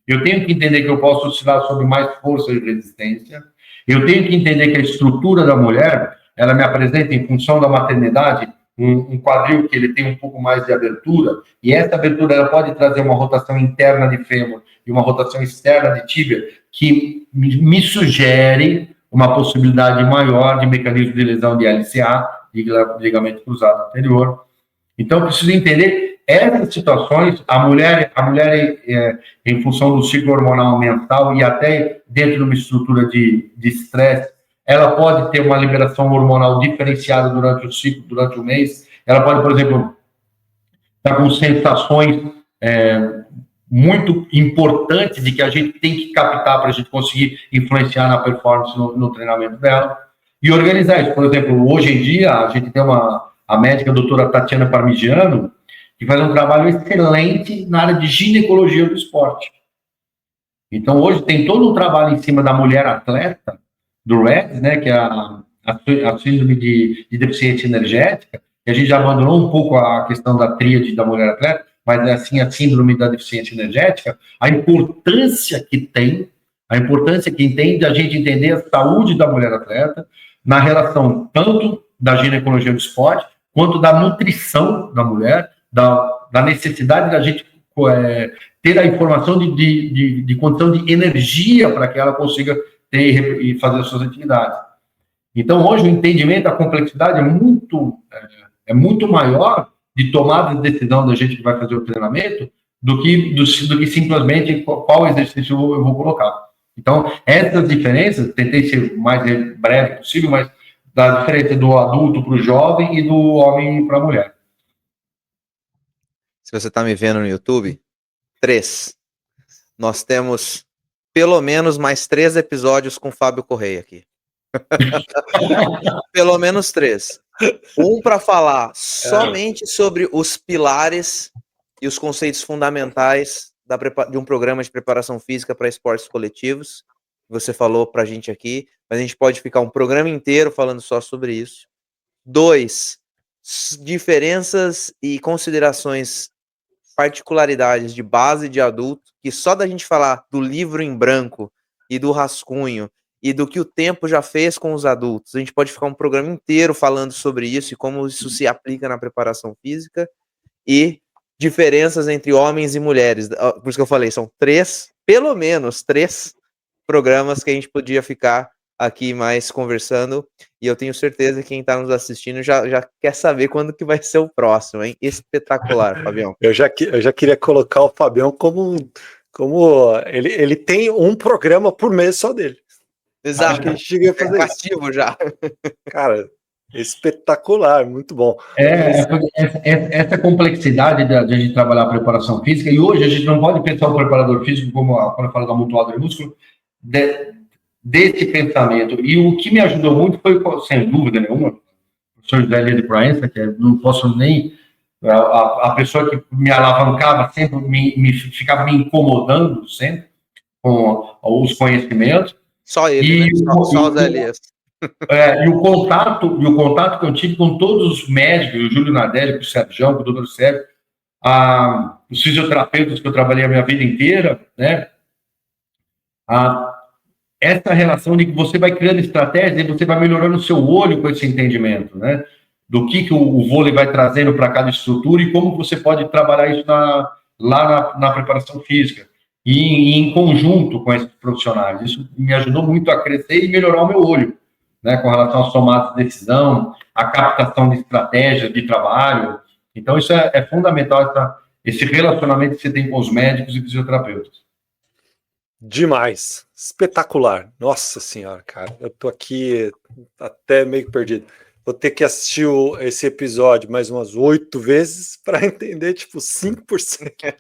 Eu tenho que entender que eu posso oscilar sobre mais força e resistência. Eu tenho que entender que a estrutura da mulher, ela me apresenta, em função da maternidade, um quadril que ele tem um pouco mais de abertura, e essa abertura ela pode trazer uma rotação interna de fêmur e uma rotação externa de tíbia, que me sugere uma possibilidade maior de mecanismo de lesão de LCA, de ligamento cruzado anterior. Então, eu preciso entender essas situações. A mulher em função do ciclo hormonal mental e até dentro de uma estrutura de estresse, ela pode ter uma liberação hormonal diferenciada durante o ciclo, durante o mês. Ela pode, por exemplo, estar com sensações muito importantes de que a gente tem que captar para a gente conseguir influenciar na performance no treinamento dela. E organizar isso. Por exemplo, hoje em dia, a gente tem a médica a doutora Tatiana Parmigiano, que faz um trabalho excelente na área de ginecologia do esporte. Então, hoje tem todo um trabalho em cima da mulher atleta, do RED, né, que é a síndrome de deficiência energética, que a gente já abandonou um pouco a questão da tríade da mulher atleta, mas assim a síndrome da deficiência energética, a importância que tem de a gente entender a saúde da mulher atleta na relação tanto da ginecologia do esporte, quanto da nutrição da mulher, da necessidade da gente ter a informação de condição de energia para que ela consiga ter e fazer as suas atividades. Então, hoje, o entendimento da complexidade é muito maior de tomada de decisão da gente que vai fazer o treinamento do que simplesmente qual exercício eu vou colocar. Então, essas diferenças, tentei ser o mais breve possível, mas da diferença do adulto para o jovem e do homem para a mulher. Se você está me vendo no YouTube, 3. Nós temos pelo menos mais 3 episódios com Fábio Correia aqui. Pelo menos 3. Um para falar somente sobre os pilares e os conceitos fundamentais de um programa de preparação física para esportes coletivos. Você falou para a gente aqui, mas a gente pode ficar um programa inteiro falando só sobre isso. 2, diferenças e considerações, particularidades de base de adulto, que só da gente falar do livro em branco e do rascunho e do que o tempo já fez com os adultos, a gente pode ficar um programa inteiro falando sobre isso e como isso se aplica na preparação física. E diferenças entre homens e mulheres. Por isso que eu falei, são 3, pelo menos 3 programas que a gente podia ficar aqui mais conversando, e eu tenho certeza que quem está nos assistindo já quer saber quando que vai ser o próximo, hein? Espetacular, Fabião. Eu já queria colocar o Fabião como ele tem um programa por mês só dele. Exato. Acho que a gente chega a fazer isso. Já. Cara, espetacular, muito bom. Essa complexidade de a gente trabalhar a preparação física, e hoje a gente não pode pensar o preparador físico como quando eu falo da mutual de músculo, desse pensamento. E o que me ajudou muito foi, sem dúvida nenhuma, o professor José Lê de Proença, que não posso nem... A pessoa que me alavancava sempre, ficava me incomodando sempre com os conhecimentos. Só ele, só o Zé Elias. E o contato que eu tive com todos os médicos, o Júlio Nadelli, com o Sérgio, com o doutor Sérgio, os fisioterapeutas que eu trabalhei a minha vida inteira, né? Essa relação de que você vai criando estratégias e você vai melhorando o seu olho com esse entendimento, né? Do que o vôlei vai trazendo para cada estrutura e como você pode trabalhar isso lá na preparação física. E em conjunto com esses profissionais. Isso me ajudou muito a crescer e melhorar o meu olho, né, com relação aos tomadas de decisão, a captação de estratégias de trabalho. Então, isso é fundamental, esse relacionamento que você tem com os médicos e fisioterapeutas. Demais, espetacular. Nossa senhora, cara, eu tô aqui até meio perdido. Vou ter que assistir esse episódio mais umas 8 vezes para entender, tipo, 5%.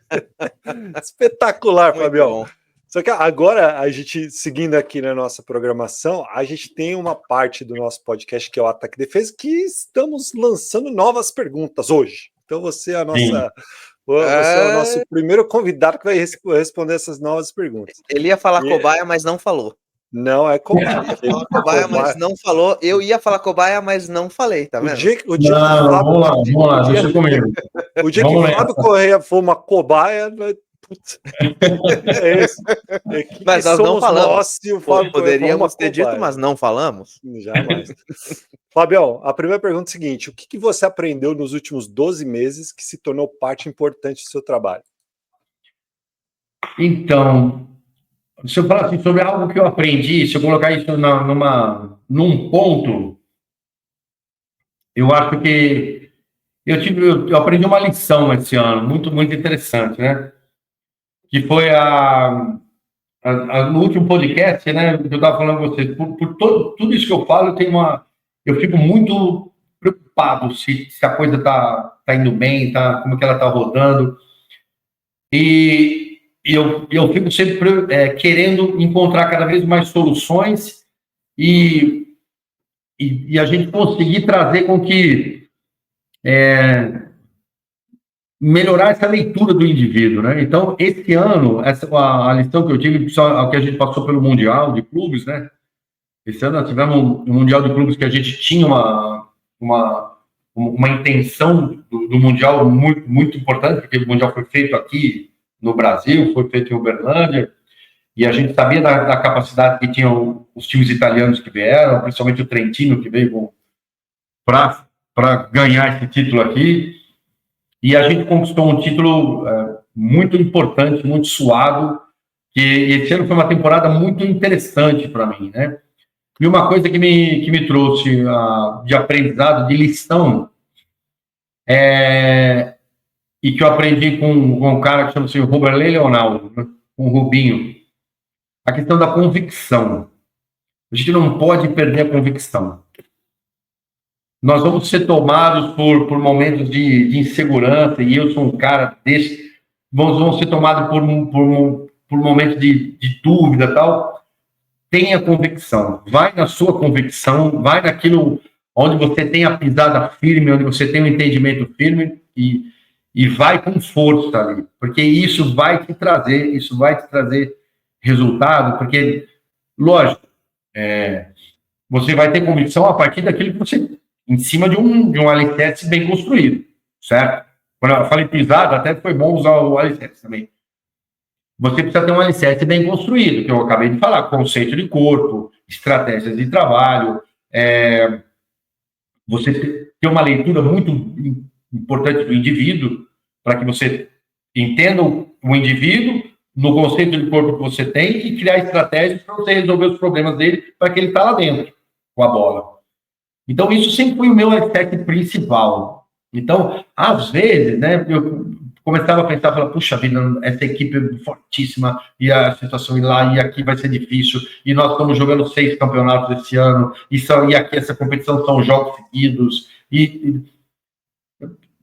Espetacular, Muito Fabião. bom. Só que agora, a gente, seguindo aqui na nossa programação, a gente tem uma parte do nosso podcast que é o Ataque e Defesa, que estamos lançando novas perguntas hoje. Então você é o nosso primeiro convidado que vai responder essas novas perguntas. Ele ia falar cobaia, mas não falou. Não é cobaia. Cobaia, mas não falou. Eu ia falar cobaia, mas não falei, tá vendo? O dia Vamos lá, deixa comigo. O dia que o Fábio Correia for uma cobaia, é isso. Mas nós não falamos. Poderíamos ter dito, mas não falamos. Jamais. Fabião, a primeira pergunta é a seguinte: o que você aprendeu nos últimos 12 meses que se tornou parte importante do seu trabalho? Então, se eu falar assim, sobre algo que eu aprendi, se eu colocar isso num ponto, eu acho que eu aprendi uma lição esse ano, muito, muito interessante, né? Que foi no último podcast, né? Eu estava falando com vocês, por tudo isso que eu falo, eu fico muito preocupado se a coisa está indo bem, como que ela está rodando. E eu fico sempre querendo encontrar cada vez mais soluções e a gente conseguir trazer com que melhorar essa leitura do indivíduo, né? Então, esse ano, a lição que eu tive, que a gente passou pelo Mundial de Clubes, né? Esse ano nós tivemos um Mundial de Clubes que a gente tinha uma intenção do Mundial muito, muito importante, porque o Mundial foi feito aqui no Brasil, foi feito em Uberlândia, e a gente sabia da capacidade que tinham os times italianos que vieram, principalmente o Trentino, que veio para ganhar esse título aqui. E a gente conquistou um título muito importante, muito suado, que esse ano foi uma temporada muito interessante para mim, né? E uma coisa que me trouxe de aprendizado, de lição, e que eu aprendi com um cara que chama-se Roberley Leonardo, né? Com o Rubinho, a questão da convicção. A gente não pode perder a convicção. Nós vamos ser tomados por momentos de insegurança, e eu sou um cara desse. Vamos ser tomados por momentos de dúvida e tal. Tenha convicção. Vai na sua convicção, vai naquilo onde você tem a pisada firme, onde você tem um entendimento firme, e vai com força ali, porque isso vai te trazer resultado, porque, lógico, você vai ter convicção a partir daquilo que você... em cima de um alicerce bem construído, certo? Quando eu falei pisado, até foi bom usar o alicerce também. Você precisa ter um alicerce bem construído, que eu acabei de falar, conceito de corpo, estratégias de trabalho, você ter uma leitura muito importante do indivíduo, para que você entenda o indivíduo no conceito de corpo que você tem e criar estratégias para você resolver os problemas dele, para que ele está lá dentro, com a bola. Então, isso sempre foi o meu alicerce principal. Então, às vezes, né, eu começava a pensar, puxa vida, essa equipe é fortíssima, e a situação ir lá, e aqui vai ser difícil, e nós estamos jogando 6 campeonatos esse ano, e aqui essa competição são jogos seguidos, e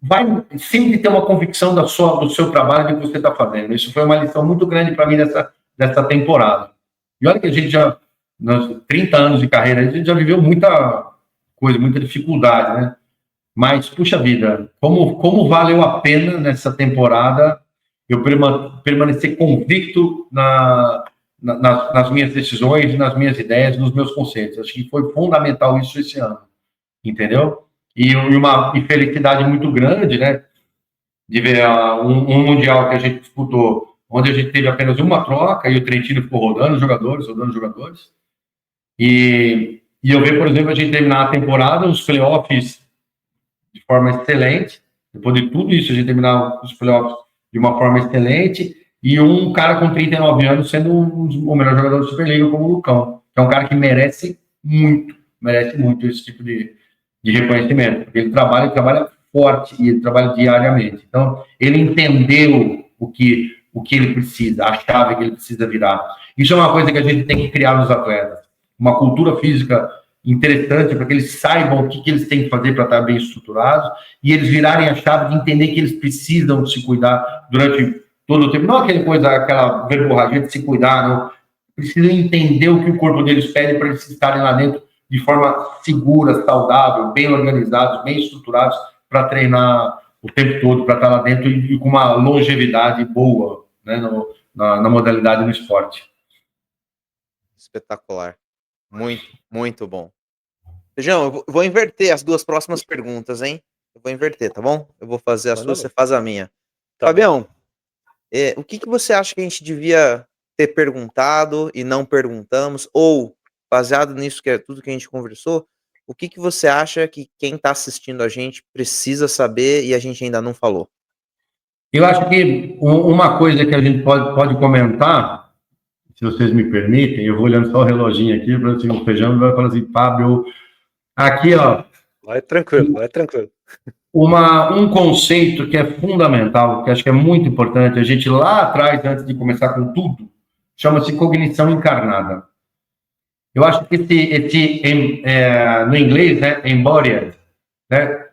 vai sempre ter uma convicção do seu trabalho, do que você está fazendo. Isso foi uma lição muito grande para mim dessa temporada. E olha que a gente já, nos 30 anos de carreira, a gente já viveu muita coisa, muita dificuldade, né? Mas, puxa vida, como valeu a pena nessa temporada eu permanecer convicto nas minhas decisões, nas minhas ideias, nos meus conceitos. Acho que foi fundamental isso esse ano, entendeu? E uma felicidade muito grande, né? De ver um Mundial que a gente disputou, onde a gente teve apenas uma troca e o Trentino ficou rodando jogadores. E eu ver, por exemplo, a gente terminar a temporada, os playoffs de forma excelente. Depois de tudo isso, a gente terminar os playoffs de uma forma excelente. E um cara com 39 anos sendo o melhor jogador da Superliga, como o Lucão. Que é um cara que merece muito esse tipo de reconhecimento. Porque ele trabalha forte e ele trabalha diariamente. Então, ele entendeu o que ele precisa, a chave que ele precisa virar. Isso é uma coisa que a gente tem que criar nos atletas. Uma cultura física interessante para que eles saibam o que eles têm que fazer para estar bem estruturados e eles virarem a chave de entender que eles precisam se cuidar durante todo o tempo. Não aquela verborragia de se cuidar, não. Precisam entender o que o corpo deles pede para eles estarem lá dentro de forma segura, saudável, bem organizados, bem estruturados para treinar o tempo todo, para estar lá dentro e com uma longevidade boa, né, na modalidade no esporte. Espetacular. Muito, muito bom. Feijão, eu vou inverter as duas próximas perguntas, hein? Eu vou inverter, tá bom? Eu vou fazer a sua, você faz a minha. Tá Fabião, o que você acha que a gente devia ter perguntado e não perguntamos? Ou, baseado nisso, que é tudo que a gente conversou, o que você acha que quem está assistindo a gente precisa saber e a gente ainda não falou? Eu acho que uma coisa que a gente pode comentar, se vocês me permitem, eu vou olhando só o reloginho aqui, para assim, o Feijão vai falar assim, Fábio, aqui, ó. Vai tranquilo, vai tranquilo. Um conceito que é fundamental, que acho que é muito importante, a gente lá atrás, antes de começar com tudo, chama-se cognição encarnada. Eu acho que no inglês, né, embodied, né,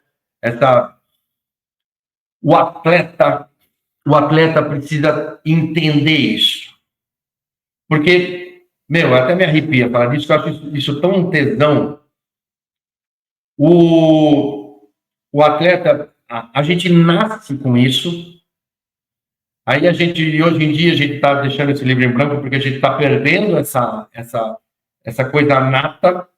o atleta precisa entender isso. Porque, até me arrepia falar disso, eu acho isso tão um tesão. O atleta, a gente nasce com isso, aí hoje em dia, a gente está deixando esse livro em branco porque a gente está perdendo essa coisa nata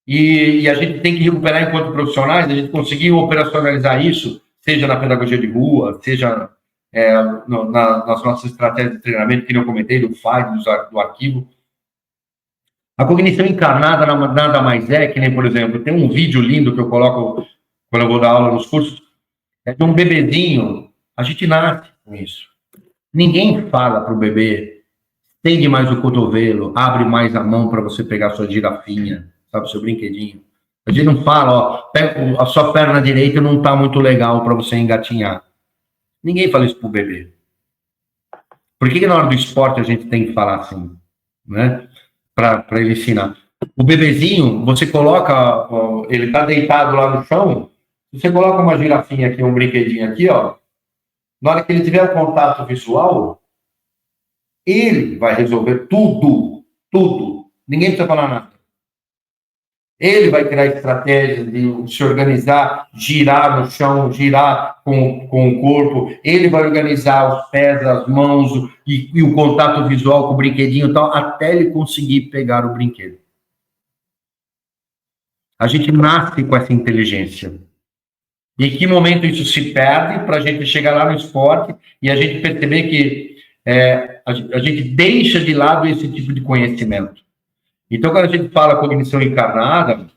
e a gente tem que recuperar enquanto profissionais, a gente conseguir operacionalizar isso, seja na pedagogia de rua, seja nas nossas estratégias de treinamento, que eu comentei, do FAI, do arquivo. A cognição encarnada nada mais é que nem, por exemplo, tem um vídeo lindo que eu coloco quando eu vou dar aula nos cursos, é de um bebezinho, a gente nasce com isso. Ninguém fala para o bebê, estende mais o cotovelo, abre mais a mão para você pegar sua girafinha, sabe, seu brinquedinho. A gente não fala, a sua perna direita não está muito legal para você engatinhar. Ninguém fala isso para o bebê. Por que na hora do esporte a gente tem que falar assim, né? Para ele ensinar. O bebezinho, você coloca, ele está deitado lá no chão, você coloca uma girafinha aqui, um brinquedinho aqui, ó. Na hora que ele tiver o contato visual, ele vai resolver tudo. Ninguém precisa falar nada. Ele vai criar estratégias de se organizar, girar no chão, girar com o corpo. Ele vai organizar os pés, as mãos e o contato visual com o brinquedinho e tal, até ele conseguir pegar o brinquedo. A gente nasce com essa inteligência. Em que momento isso se perde para a gente chegar lá no esporte e a gente perceber que a gente deixa de lado esse tipo de conhecimento. Então, quando a gente fala cognição encarnada,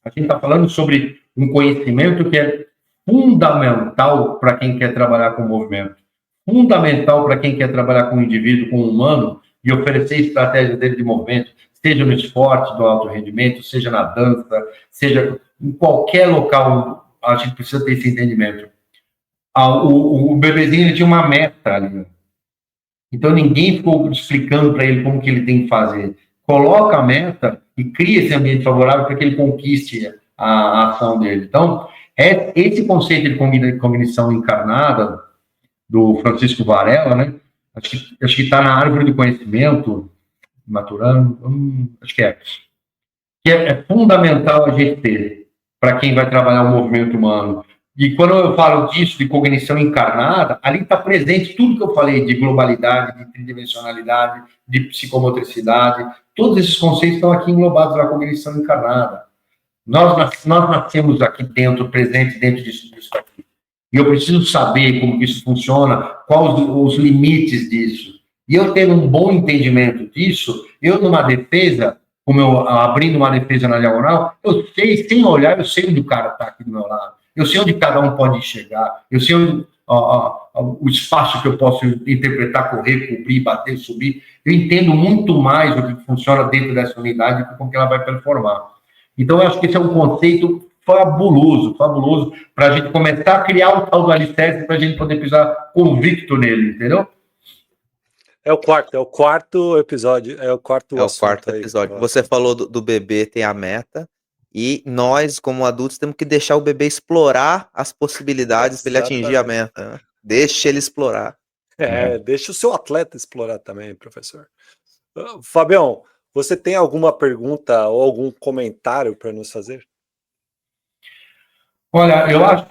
a gente está falando sobre um conhecimento que é fundamental para quem quer trabalhar com movimento, fundamental para quem quer trabalhar com o indivíduo, com o humano, e oferecer estratégias dele de movimento, seja no esporte do alto rendimento, seja na dança, seja em qualquer local, a gente precisa ter esse entendimento. O bebezinho ele tinha uma meta ali. Então ninguém ficou explicando para ele como que ele tem que fazer. Coloca a meta e cria esse ambiente favorável para que ele conquiste a ação dele. Então, esse conceito de cognição encarnada do Francisco Varela, né? Acho que está na árvore do conhecimento, maturando, acho que é. Que é fundamental a gente ter para quem vai trabalhar o movimento humano. E quando eu falo disso, de cognição encarnada, ali está presente tudo que eu falei de globalidade, de tridimensionalidade, de psicomotricidade. Todos esses conceitos estão aqui englobados na cognição encarnada. Nós nascemos aqui dentro, presentes dentro disso aqui. E eu preciso saber como isso funciona, quais os limites disso. E eu tendo um bom entendimento disso, eu numa defesa, como eu abrindo uma defesa na diagonal, eu sei, sem olhar, eu sei onde o cara está aqui do meu lado. Eu sei onde cada um pode chegar. Eu sei onde, o espaço que eu posso interpretar, correr, cobrir, bater, subir. Eu entendo muito mais o que funciona dentro dessa unidade e como que ela vai performar. Então, eu acho que esse é um conceito fabuloso para a gente começar a criar o tal do alicerce para a gente poder pisar convicto nele, entendeu? É o quarto episódio, é o quarto É o assunto quarto aí. episódio. Você falou do bebê ter a meta, e nós, como adultos, temos que deixar o bebê explorar as possibilidades para ele atingir a Exatamente. meta, né? Deixa ele explorar. Deixa o seu atleta explorar também, professor. Fabião, você tem alguma pergunta ou algum comentário para nos fazer? Olha, eu acho.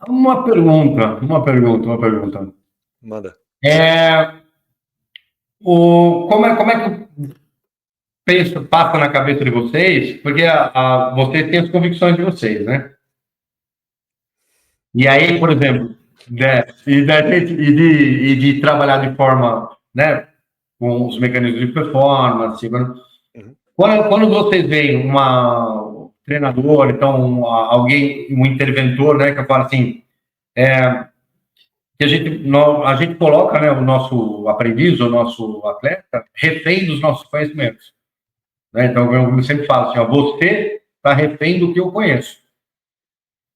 Uma pergunta. Manda. Como é que passa na cabeça de vocês? Porque vocês têm as convicções de vocês, né? E aí, por exemplo, e de trabalhar de forma, né, com os mecanismos de performance. Uhum. Quando vocês veem um treinador, então alguém, um interventor, né, que fala assim, que a gente coloca, né, o nosso aprendiz, o nosso atleta, refém dos nossos conhecimentos. Né? Então, eu sempre falo assim, ó, você está refém do que eu conheço.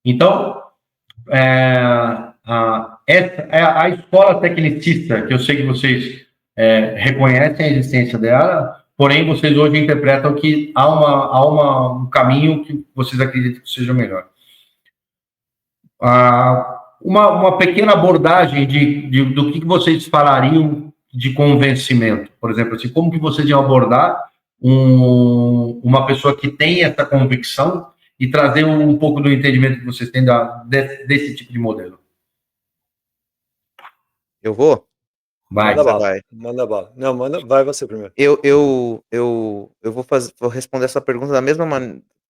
Então, essa é a escola tecnicista, que eu sei que vocês reconhecem a existência dela, porém vocês hoje interpretam que há um caminho que vocês acreditam que seja melhor. Uma pequena abordagem do que vocês falariam de convencimento, por exemplo, assim, como que vocês iam abordar uma pessoa que tem essa convicção e trazer um pouco do entendimento que vocês têm desse tipo de modelo. Eu vou? Vai. Manda Você bala. vai. Manda bala. Não, vai você primeiro. Eu vou responder essa pergunta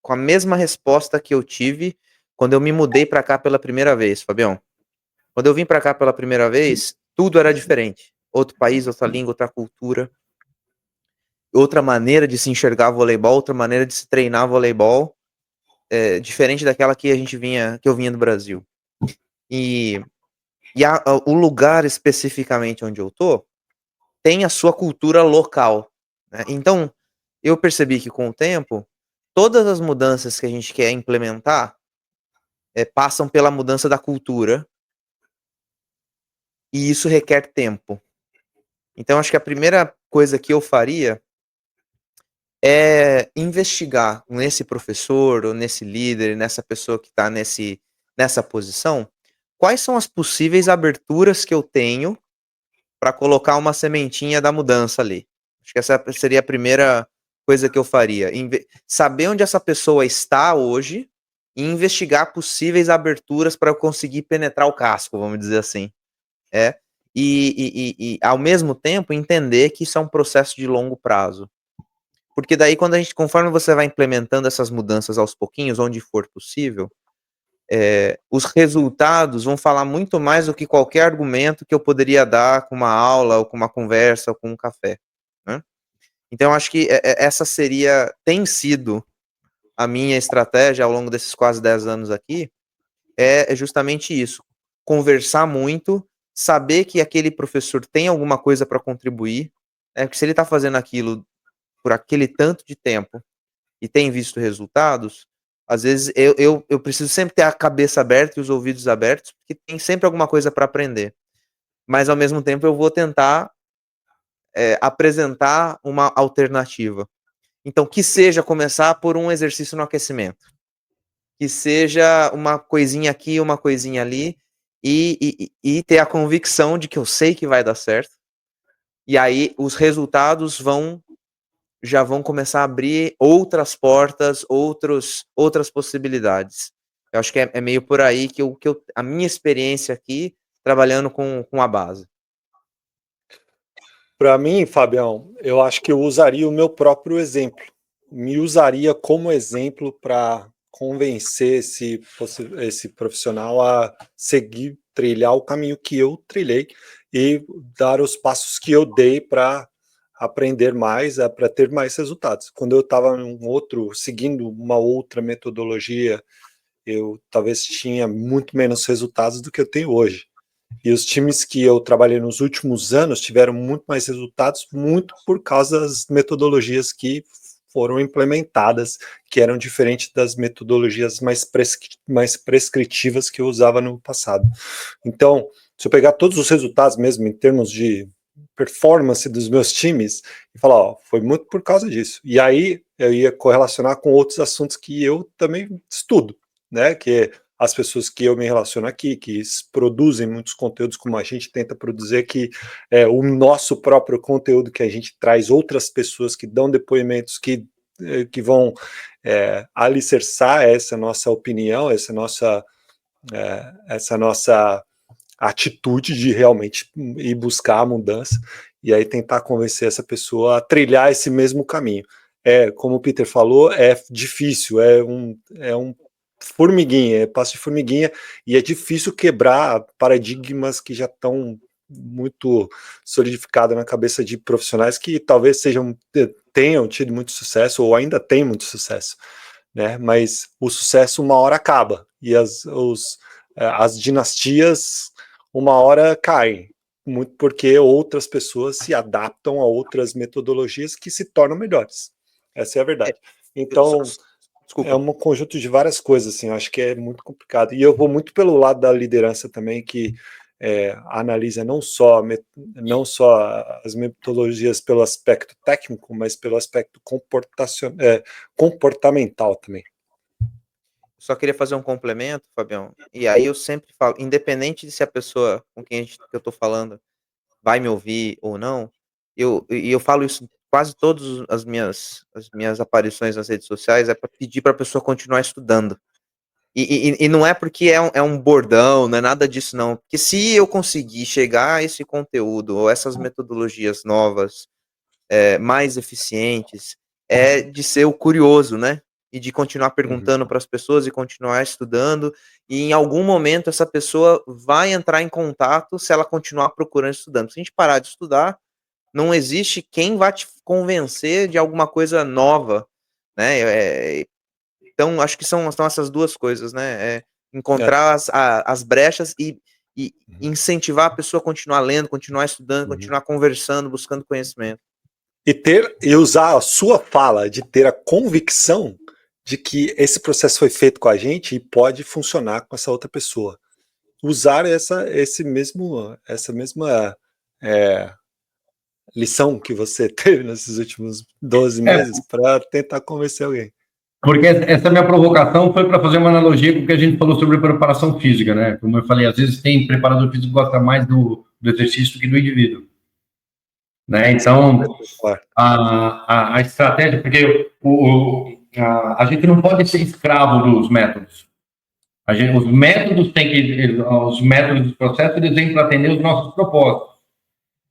com a mesma resposta que eu tive quando eu me mudei para cá pela primeira vez, Fabião. Quando eu vim para cá pela primeira vez, tudo era diferente. Outro país, outra língua, outra cultura, outra maneira de se enxergar voleibol, outra maneira de se treinar voleibol, diferente daquela que eu vinha do Brasil. E o lugar especificamente onde eu tô tem a sua cultura local, né? Então, eu percebi que com o tempo, todas as mudanças que a gente quer implementar passam pela mudança da cultura, e isso requer tempo. Então, acho que a primeira coisa que eu faria é investigar nesse professor, ou nesse líder, nessa pessoa que está nessa posição, quais são as possíveis aberturas que eu tenho para colocar uma sementinha da mudança ali. Acho que essa seria a primeira coisa que eu faria. Saber onde essa pessoa está hoje e investigar possíveis aberturas para eu conseguir penetrar o casco, vamos dizer assim. E ao mesmo tempo entender que isso é um processo de longo prazo. Porque daí, conforme você vai implementando essas mudanças aos pouquinhos, onde for possível, os resultados vão falar muito mais do que qualquer argumento que eu poderia dar com uma aula, ou com uma conversa, ou com um café, né? Então, acho que essa tem sido a minha estratégia ao longo desses quase 10 anos aqui, é justamente isso. Conversar muito, saber que aquele professor tem alguma coisa para contribuir, porque se ele está fazendo aquilo por aquele tanto de tempo e tem visto resultados, às vezes eu preciso sempre ter a cabeça aberta e os ouvidos abertos, porque tem sempre alguma coisa para aprender. Mas, ao mesmo tempo, eu vou tentar apresentar uma alternativa. Então, que seja começar por um exercício no aquecimento. Que seja uma coisinha aqui, uma coisinha ali, e ter a convicção de que eu sei que vai dar certo. E aí, os resultados já vão começar a abrir outras portas, outras possibilidades. Eu acho que é meio por aí que a minha experiência aqui, trabalhando com a base. Para mim, Fabião, eu acho que eu usaria o meu próprio exemplo. Me usaria como exemplo para convencer esse profissional a seguir, trilhar o caminho que eu trilhei e dar os passos que eu dei para aprender mais, para ter mais resultados. Quando eu estava seguindo uma outra metodologia, eu talvez tinha muito menos resultados do que eu tenho hoje. E os times que eu trabalhei nos últimos anos tiveram muito mais resultados, muito por causa das metodologias que foram implementadas, que eram diferentes das metodologias mais prescritivas que eu usava no passado. Então, se eu pegar todos os resultados mesmo em termos de performance dos meus times e falar, ó, foi muito por causa disso. E aí eu ia correlacionar com outros assuntos que eu também estudo, né? Que as pessoas que eu me relaciono aqui, que produzem muitos conteúdos como a gente tenta produzir aqui, o nosso próprio conteúdo que a gente traz outras pessoas que dão depoimentos que vão alicerçar essa nossa opinião, essa nossa atitude de realmente ir buscar a mudança e aí tentar convencer essa pessoa a trilhar esse mesmo caminho. Como o Peter falou, é difícil, é um formiguinha, é passo de formiguinha, e é difícil quebrar paradigmas que já estão muito solidificados na cabeça de profissionais que talvez tenham tido muito sucesso ou ainda têm muito sucesso, né? Mas o sucesso uma hora acaba e as dinastias uma hora caem, muito porque outras pessoas se adaptam a outras metodologias que se tornam melhores. Essa é a verdade. Então, é um conjunto de várias coisas, assim, eu acho que é muito complicado. E eu vou muito pelo lado da liderança também, que analisa não só as metodologias pelo aspecto técnico, mas pelo aspecto comportamental também. Só queria fazer um complemento, Fabião, e aí eu sempre falo, independente de se a pessoa com quem que eu estou falando vai me ouvir ou não, eu falo isso em quase todas as minhas aparições nas redes sociais, é para pedir para a pessoa continuar estudando. E não é porque é um bordão, não é nada disso não, porque se eu conseguir chegar a esse conteúdo, ou essas metodologias novas, mais eficientes, é de ser o curioso, né? E de continuar perguntando para as pessoas e continuar estudando, e em algum momento essa pessoa vai entrar em contato se ela continuar procurando estudando. Se a gente parar de estudar, não existe quem vai te convencer de alguma coisa nova, né? Então, acho que são essas duas coisas, né? Encontrar as brechas e incentivar a pessoa a continuar lendo, continuar estudando, continuar conversando, buscando conhecimento. E usar a sua fala de ter a convicção de que esse processo foi feito com a gente e pode funcionar com essa outra pessoa. Usar essa mesma lição que você teve nesses últimos 12 meses para tentar convencer alguém. Porque essa minha provocação foi para fazer uma analogia com o que a gente falou sobre preparação física, né? Como eu falei, às vezes tem preparador físico que gosta mais do exercício do que do indivíduo. Né? Então, a estratégia, porque a gente não pode ser escravo dos métodos. Os métodos dos processos, eles vêm para atender os nossos propósitos.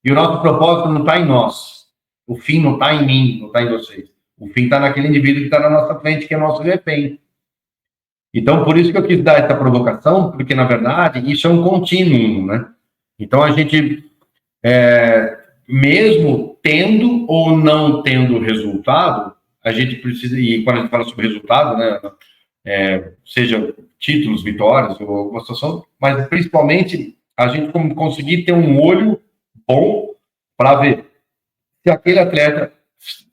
E o nosso propósito não está em nós. O fim não está em mim, não está em vocês. O fim está naquele indivíduo que está na nossa frente, que é nosso refém. Então, por isso que eu quis dar essa provocação, porque, na verdade, isso é um contínuo, né? Então, a gente, mesmo tendo ou não tendo resultado, a gente precisa, e quando a gente fala sobre resultado, né, seja títulos, vitórias ou alguma situação, mas principalmente a gente conseguir ter um olho bom para ver se aquele atleta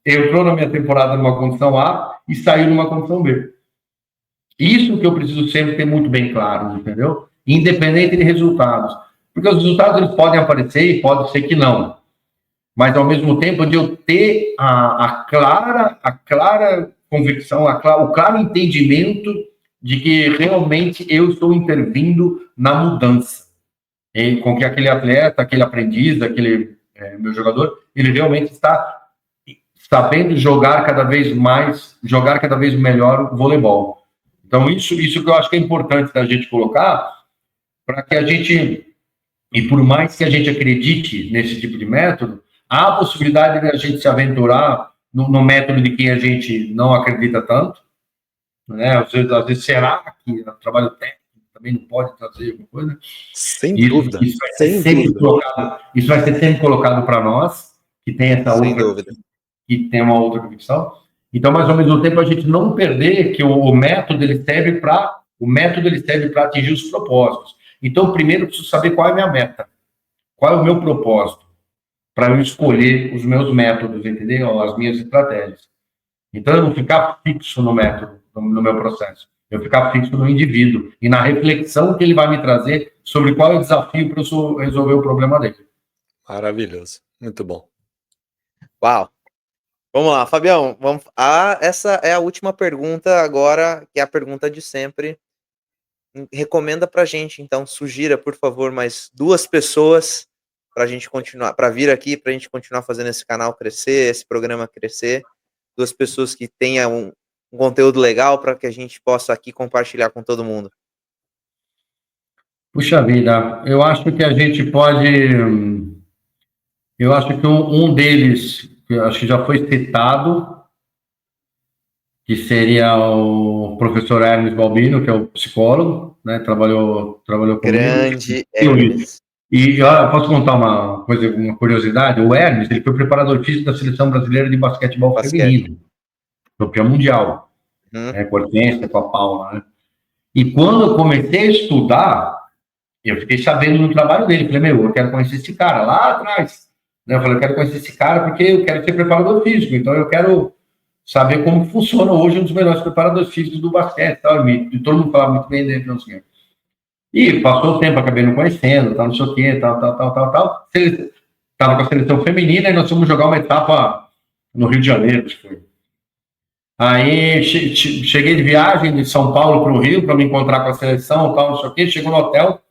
entrou na minha temporada numa condição A e saiu numa condição B. Isso que eu preciso sempre ter muito bem claro, entendeu? Independente de resultados. Porque os resultados eles podem aparecer e pode ser que não. Mas, ao mesmo tempo, de eu ter a clara convicção, o claro entendimento de que realmente eu estou intervindo na mudança. Com que aquele atleta, aquele aprendiz, aquele meu jogador, ele realmente está sabendo jogar cada vez melhor o voleibol. Então, isso que eu acho que é importante da gente colocar, para que a gente, e por mais que a gente acredite nesse tipo de método, há a possibilidade de a gente se aventurar no método de quem a gente não acredita tanto, né? Às vezes será que o trabalho técnico também não pode trazer alguma coisa? Sem dúvida. Isso vai ser sempre colocado para nós, que tem essa que tem uma outra convicção. Então, mas ao mesmo tempo a gente não perder que o método ele serve para atingir os propósitos. Então, primeiro eu preciso saber qual é a minha meta, qual é o meu propósito, para eu escolher os meus métodos, entendeu? As minhas estratégias. Então, eu não ficar fixo no método, no meu processo. Eu ficar fixo no indivíduo e na reflexão que ele vai me trazer sobre qual é o desafio para eu resolver o problema dele. Maravilhoso. Muito bom. Uau. Vamos lá, Fabião. Essa é a última pergunta agora, que é a pergunta de sempre. Recomenda pra gente, então, sugira, por favor, mais 2 pessoas pra gente continuar, pra vir aqui, pra gente continuar fazendo esse canal crescer, esse programa crescer. 2 pessoas que tenham um conteúdo legal para que a gente possa aqui compartilhar com todo mundo. Puxa vida, eu acho que a gente pode. Eu acho que um deles, que eu acho que já foi citado, que seria o professor Hermes Balbino, que é o psicólogo, né? Trabalhou comigo. Grande Hermes. E eu posso contar uma coisa, uma curiosidade? O Hermes, ele foi preparador físico da Seleção Brasileira de Basquetebol Feminino, campeão mundial, né? Com a Hortência, com a Paula, né? E quando eu comecei a estudar, eu fiquei sabendo do trabalho dele. Falei, eu quero conhecer esse cara lá atrás. Eu falei, eu quero conhecer esse cara porque eu quero ser preparador físico. Então, eu quero saber como funciona hoje um dos melhores preparadores físicos do basquete. Tal. E todo mundo falava muito bem dele. Não sei. E passou o tempo, acabei não conhecendo, tal, não sei o quê, tal. Estava com a seleção feminina e nós fomos jogar uma etapa no Rio de Janeiro, acho que foi. Aí cheguei de viagem de São Paulo para o Rio para me encontrar com a seleção, tal, não sei o quê. Chegou no hotel.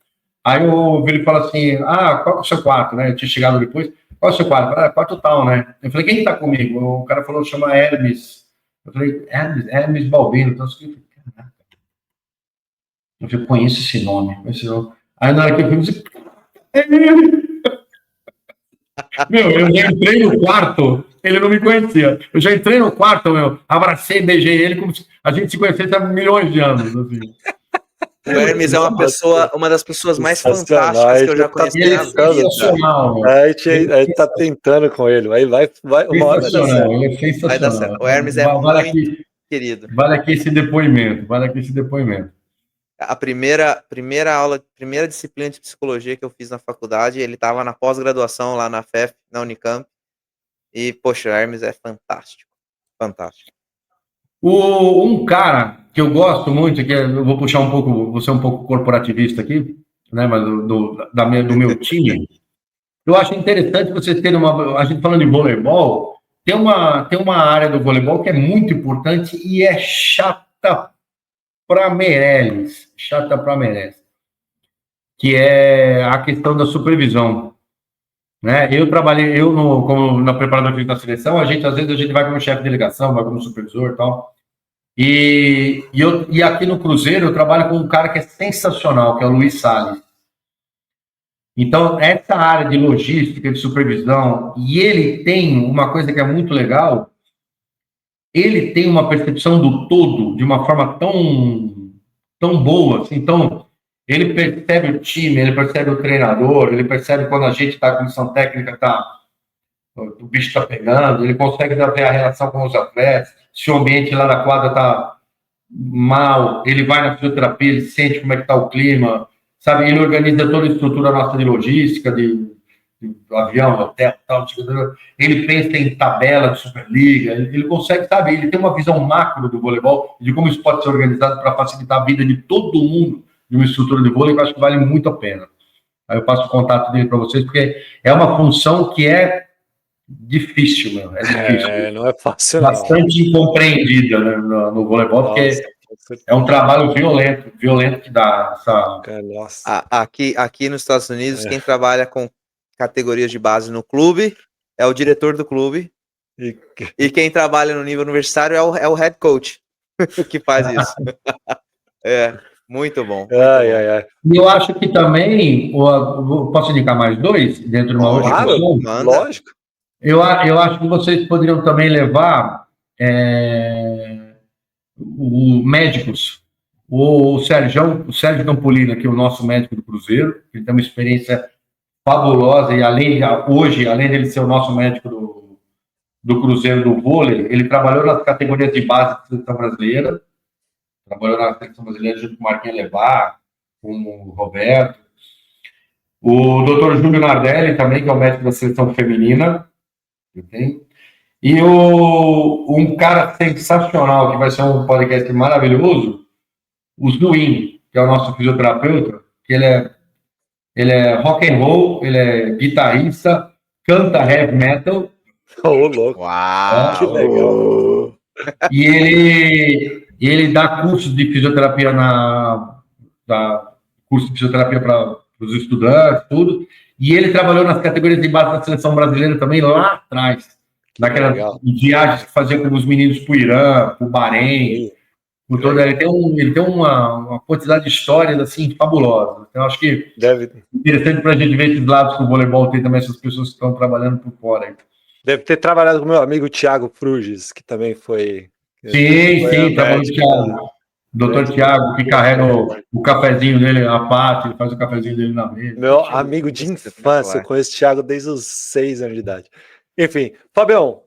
Aí o Vili fala assim, qual é o seu quarto, né? Eu tinha chegado depois, qual é o seu quarto? Quarto tal, né? Eu falei, quem tá comigo? O cara falou, chama Hermes. Eu falei, Hermes Balbino. Então, eu falei, conheço esse nome. Aí na hora que eu fui, disse, meu, eu já entrei no quarto, ele não me conhecia. Eu já entrei no quarto, abracei, beijei ele como se a gente se conhecesse há milhões de anos, assim. O Hermes é uma das pessoas mais fantásticas que eu já conheci na vida. A gente tá tentando com ele, aí vai uma hora vai dar certo. Ele é sensacional. Vai dar certo. O Hermes é muito querido. Vale aqui esse depoimento. A primeira aula, primeira disciplina de psicologia que eu fiz na faculdade, ele estava na pós-graduação lá na FEF, na Unicamp. E, poxa, o Hermes é fantástico. Fantástico. Um cara que eu gosto muito, que eu vou puxar um pouco, vou ser um pouco corporativista aqui, né, mas do meu time, eu acho interessante vocês terem a gente falando de voleibol, tem uma área do voleibol que é muito importante e é chata para Meirelles, que é a questão da supervisão. Né? Eu trabalhei, como na preparação da seleção, às vezes a gente vai como chefe de delegação, vai como supervisor e tal. E aqui no Cruzeiro eu trabalho com um cara que é sensacional, que é o Luiz Salles. Então, essa área de logística, de supervisão, e ele tem uma coisa que é muito legal, ele tem uma percepção do todo de uma forma tão boa, assim, ele percebe o time, ele percebe o treinador, ele percebe quando a gente está, a comissão técnica o bicho está pegando, ele consegue ver a relação com os atletas, se o ambiente lá na quadra está mal, ele vai na fisioterapia, ele sente como é que está o clima, sabe? Ele organiza toda a estrutura nossa de logística, do avião, hotel, tal, ele pensa em tabela de Superliga, ele consegue, sabe? Ele tem uma visão macro do voleibol, de como isso pode ser organizado para facilitar a vida de todo mundo de uma estrutura de vôlei, que eu acho que vale muito a pena. Aí eu passo o contato dele para vocês, porque é uma função que é difícil, meu. É difícil. Não é fácil, bastante incompreendida, né, no voleibol, porque é um trabalho violento que dá essa... Nossa. Aqui nos Estados Unidos, quem trabalha com categorias de base no clube é o diretor do clube, e quem trabalha no nível universitário é o head coach que faz isso. Muito bom. E eu acho que também, posso indicar mais 2 dentro de uma outra questão? Lógico. Eu acho que vocês poderiam também levar médicos. O Sérgio Campolino, que é o nosso médico do Cruzeiro, ele tem uma experiência fabulosa e hoje, além dele ser o nosso médico do Cruzeiro do vôlei, ele trabalhou nas categorias de base da seleção brasileira, junto com o Marquinhos Levar, com o Roberto. O Dr. Júlio Nardelli também, que é o médico da seleção feminina. E um cara sensacional, que vai ser um podcast maravilhoso, o Zuin, que é o nosso fisioterapeuta, que ele é rock and roll, ele é guitarrista, canta heavy metal. Ô, louco. Uau! Que legal. E ele dá cursos de fisioterapia curso de fisioterapia para os estudantes, tudo. E ele trabalhou nas categorias de base da seleção brasileira também lá atrás, naquelas legal. viagens que fazia com os meninos para o Irã, para o Bahrein. Sim, Toda, ele tem uma quantidade de histórias assim fabulosas. Então acho que interessante para a gente ver esses lados que o voleibol tem também, essas pessoas que estão trabalhando por fora. Deve ter trabalhado com o meu amigo Thiago Fruges, que também foi. Sim, trabalhou com o Thiago. Doutor Thiago, que carrega o cafezinho dele, a parte, ele faz o cafezinho dele na mesa. Meu amigo de infância, eu conheço o Thiago desde os 6 anos de idade. Enfim, Fabião,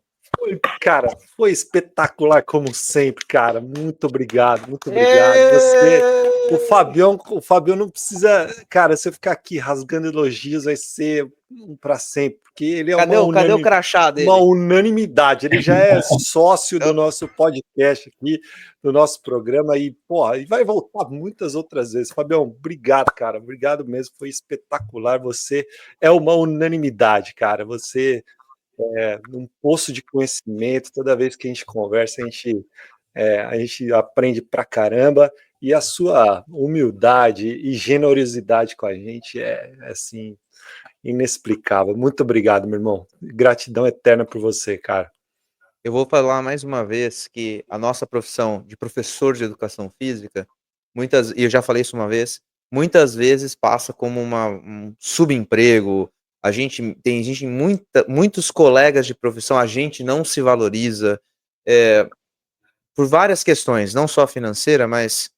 foi espetacular como sempre, cara. Muito obrigado, muito obrigado. O Fabião não precisa, cara, se eu ficar aqui rasgando elogios, vai ser para sempre, porque ele é cadê o crachá dele? Uma unanimidade. Ele já é sócio do nosso podcast aqui, do nosso programa e, porra, e vai voltar muitas outras vezes. Fabião, obrigado, cara. Obrigado mesmo, foi espetacular. Você é uma unanimidade, cara. Você um poço de conhecimento. Toda vez que a gente conversa, a gente aprende pra caramba. E a sua humildade e generosidade com a gente é assim, inexplicável. Muito obrigado, meu irmão. Gratidão eterna por você, cara. Eu vou falar mais uma vez que a nossa profissão de professor de educação física, e eu já falei isso uma vez, muitas vezes passa como um subemprego. Tem muitos colegas de profissão, a gente não se valoriza por várias questões, não só financeira, mas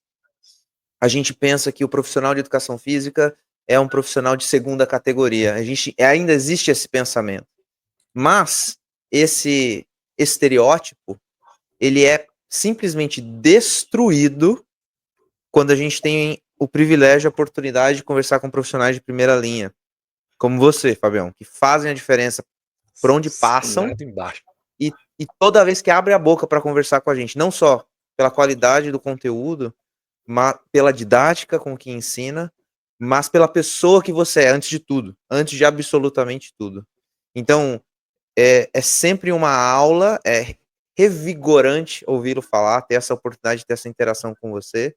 a gente pensa que o profissional de educação física é um profissional de segunda categoria. Ainda existe esse pensamento. Mas esse estereótipo, ele é simplesmente destruído quando a gente tem o privilégio, a oportunidade de conversar com profissionais de primeira linha, como você, Fabião, que fazem a diferença por onde passam e toda vez que abre a boca para conversar com a gente, não só pela qualidade do conteúdo, mas pela didática com que ensina, mas pela pessoa que você é, antes de tudo, antes de absolutamente tudo. Então, é sempre uma aula, é revigorante ouvi-lo falar, ter essa oportunidade de ter essa interação com você,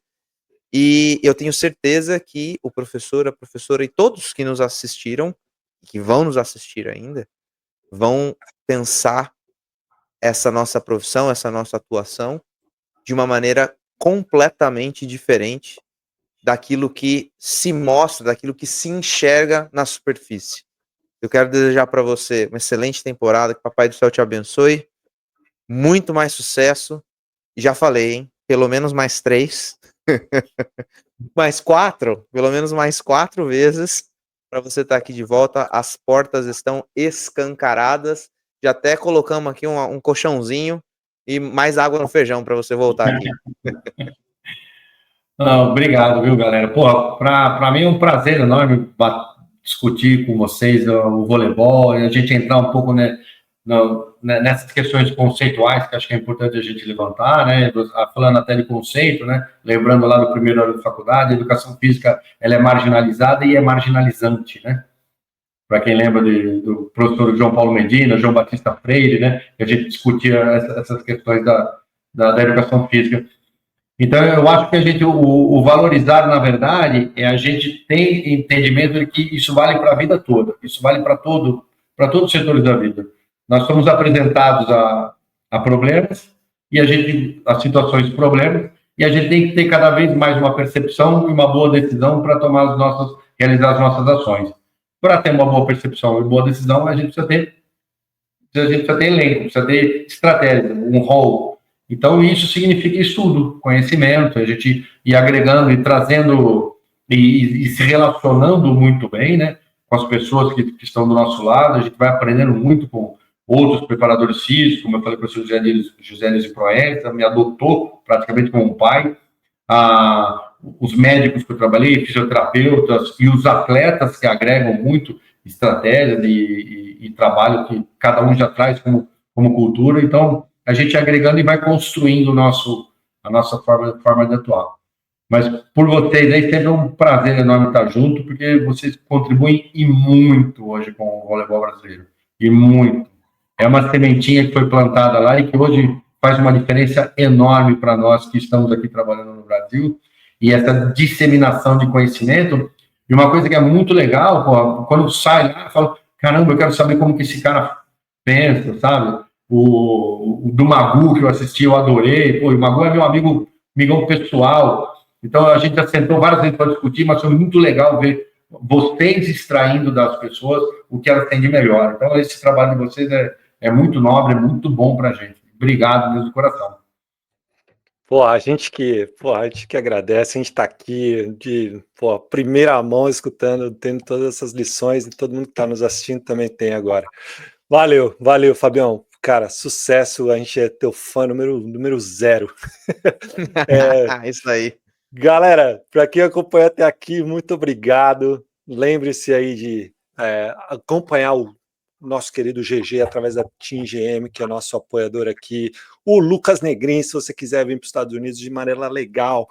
e eu tenho certeza que o professor, a professora e todos que nos assistiram, que vão nos assistir ainda, vão pensar essa nossa profissão, essa nossa atuação, de uma maneira completamente diferente daquilo que se mostra, daquilo que se enxerga na superfície. Eu quero desejar para você uma excelente temporada, que o Papai do Céu te abençoe, muito mais sucesso, e já falei, hein? Pelo menos mais 3, mais 4, pelo menos mais 4 vezes, para você estar aqui de volta. As portas estão escancaradas, já até colocamos aqui um colchãozinho e mais água no feijão para você voltar aqui. Obrigado, viu, galera? Porra, para mim é um prazer enorme discutir com vocês o voleibol e a gente entrar um pouco nessas questões conceituais que acho que é importante a gente levantar, né? Falando até de conceito, né? Lembrando lá do primeiro ano de faculdade, a educação física ela é marginalizada e é marginalizante, né? Para quem lembra do professor João Paulo Medina, João Batista Freire, né? Que a gente discutia essas questões da educação física. Então, eu acho que o valorizar, na verdade, é a gente ter entendimento de que isso vale para a vida toda, isso vale para todos os setores da vida. Nós somos apresentados a problemas, a situações de problemas, e a gente tem que ter cada vez mais uma percepção e uma boa decisão para realizar as nossas ações. Para ter uma boa percepção e boa decisão, a gente precisa ter elenco, precisa ter estratégia, um rol. Então, isso significa estudo, conhecimento, a gente ir agregando e trazendo e se relacionando muito bem, né, com as pessoas que estão do nosso lado. A gente vai aprendendo muito com outros preparadores físicos, como eu falei para o professor José Nils Proença, me adotou praticamente como um pai. Os médicos que eu trabalhei, fisioterapeutas e os atletas que agregam muito estratégias e trabalho que cada um já traz como cultura. Então, a gente agregando e vai construindo a nossa forma de atuar. Mas por vocês aí, sempre é um prazer enorme estar junto, porque vocês contribuem e muito hoje com o voleibol brasileiro. e muito. É uma sementinha que foi plantada lá e que hoje faz uma diferença enorme para nós que estamos aqui trabalhando no Brasil, e essa disseminação de conhecimento. E uma coisa que é muito legal, pô, quando sai lá, eu falo, caramba, eu quero saber como que esse cara pensa, sabe? O do Magu, que eu assisti, eu adorei. Pô, o Magu é meu amigão pessoal. Então, a gente já sentou várias vezes para discutir, mas foi muito legal ver vocês extraindo das pessoas o que elas têm de melhor. Então, esse trabalho de vocês é muito nobre, é muito bom para a gente. Obrigado mesmo do coração. Pô, a gente que agradece, a gente está aqui de primeira mão escutando, tendo todas essas lições, e todo mundo que está nos assistindo também tem agora. Valeu, Fabião. Cara, sucesso, a gente é teu fã número 0. Isso aí. Galera, para quem acompanhou até aqui, muito obrigado. Lembre-se aí de acompanhar o nosso querido GG através da Team GM, que é nosso apoiador aqui. O Lucas Negrin, se você quiser vir para os Estados Unidos de maneira legal,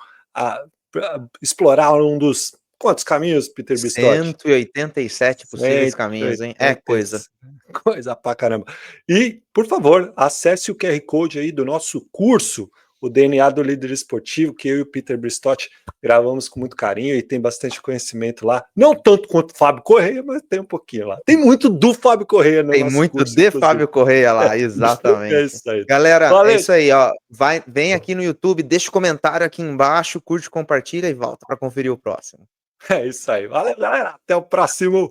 explorar um dos... Quantos caminhos, Peter Bristotti? 187 possíveis caminhos, hein? É coisa. Coisa pra caramba. E, por favor, acesse o QR Code aí do nosso curso, o DNA do Líder Esportivo, que eu e o Peter Bristotti gravamos com muito carinho e tem bastante conhecimento lá. Não tanto quanto o Fábio Correia, mas tem um pouquinho lá. Tem muito do Fábio Correia no Tem nosso muito curso, de inclusive. Fábio Correia lá, exatamente. É isso aí. Galera, Valeu. é isso aí, ó. Vem aqui no YouTube, deixa o comentário aqui embaixo, curte, compartilha e volta para conferir o próximo. É isso aí. Valeu, galera. Até o próximo.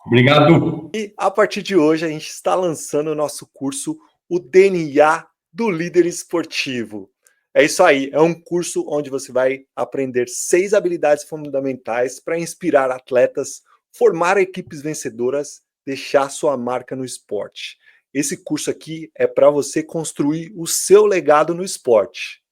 Obrigado. E a partir de hoje a gente está lançando o nosso curso, o DNA do Líder Esportivo. É isso aí, é um curso onde você vai aprender 6 habilidades fundamentais para inspirar atletas, formar equipes vencedoras, deixar sua marca no esporte. Esse curso aqui é para você construir o seu legado no esporte.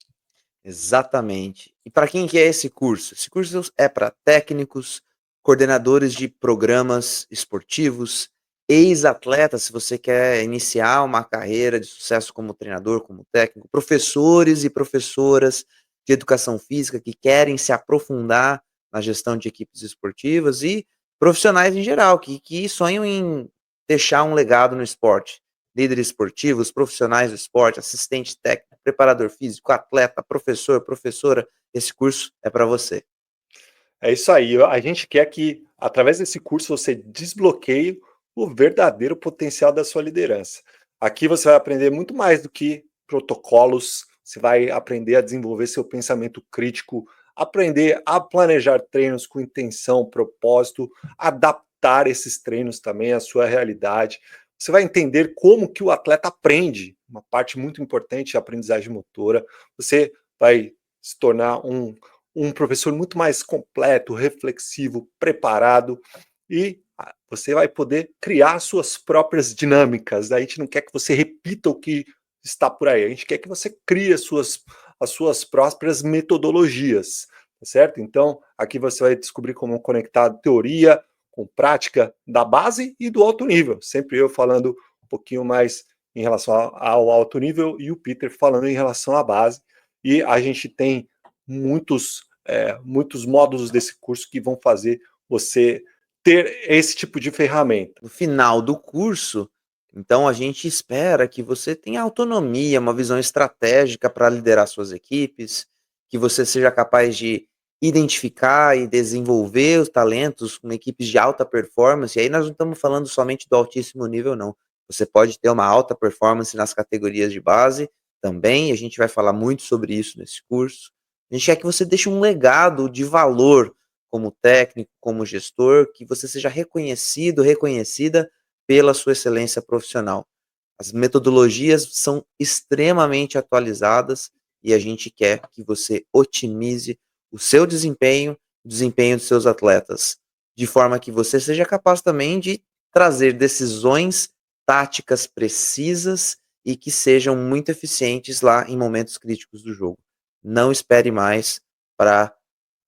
Exatamente. E para quem que é esse curso? Esse curso é para técnicos, coordenadores de programas esportivos, ex-atletas, se você quer iniciar uma carreira de sucesso como treinador, como técnico, professores e professoras de educação física que querem se aprofundar na gestão de equipes esportivas e profissionais em geral, que sonham em deixar um legado no esporte. Líderes esportivos, profissionais do esporte, assistente técnico, preparador físico, atleta, professor, professora, esse curso é para você. É isso aí, a gente quer que, através desse curso, você desbloqueie o verdadeiro potencial da sua liderança. Aqui você vai aprender muito mais do que protocolos, você vai aprender a desenvolver seu pensamento crítico, aprender a planejar treinos com intenção, propósito, adaptar esses treinos também à sua realidade. Você vai entender como que o atleta aprende, uma parte muito importante é a aprendizagem motora. Você vai se tornar um professor muito mais completo, reflexivo, preparado, e você vai poder criar suas próprias dinâmicas. A gente não quer que você repita o que está por aí, a gente quer que você crie as suas próprias metodologias, tá certo? Então, aqui você vai descobrir como conectar teoria com prática da base e do alto nível, sempre eu falando um pouquinho mais em relação ao alto nível e o Peter falando em relação à base, e a gente tem muitos módulos desse curso que vão fazer você ter esse tipo de ferramenta. No final do curso, então a gente espera que você tenha autonomia, uma visão estratégica para liderar suas equipes, que você seja capaz de identificar e desenvolver os talentos com equipes de alta performance. E aí nós não estamos falando somente do altíssimo nível, não. Você pode ter uma alta performance nas categorias de base também, a gente vai falar muito sobre isso nesse curso. A gente quer que você deixe um legado de valor como técnico, como gestor, que você seja reconhecido, reconhecida pela sua excelência profissional. As metodologias são extremamente atualizadas e a gente quer que você otimize o seu desempenho, o desempenho dos seus atletas, de forma que você seja capaz também de trazer decisões táticas precisas e que sejam muito eficientes lá em momentos críticos do jogo. Não espere mais para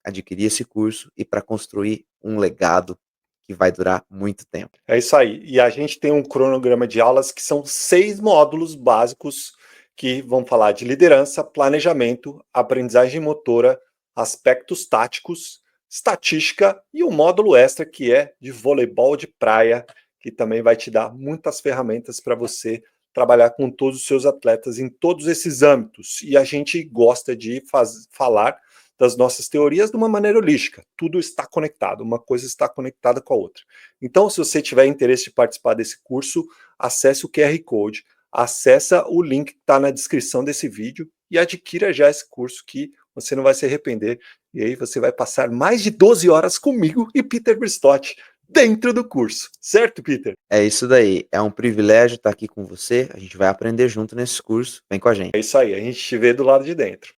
adquirir esse curso e para construir um legado que vai durar muito tempo. É isso aí. E a gente tem um cronograma de aulas que são 6 módulos básicos que vão falar de liderança, planejamento, aprendizagem motora, aspectos táticos, estatística e um módulo extra que é de voleibol de praia, que também vai te dar muitas ferramentas para você trabalhar com todos os seus atletas em todos esses âmbitos. E a gente gosta de falar das nossas teorias de uma maneira holística. Tudo está conectado, uma coisa está conectada com a outra. Então, se você tiver interesse de participar desse curso, acesse o QR Code, acessa o link que está na descrição desse vídeo e adquira já esse curso que você não vai se arrepender. E aí você vai passar mais de 12 horas comigo e Peter Bristotti dentro do curso. Certo, Peter? É isso daí. É um privilégio estar aqui com você. A gente vai aprender junto nesse curso. Vem com a gente. É isso aí, a gente te vê do lado de dentro.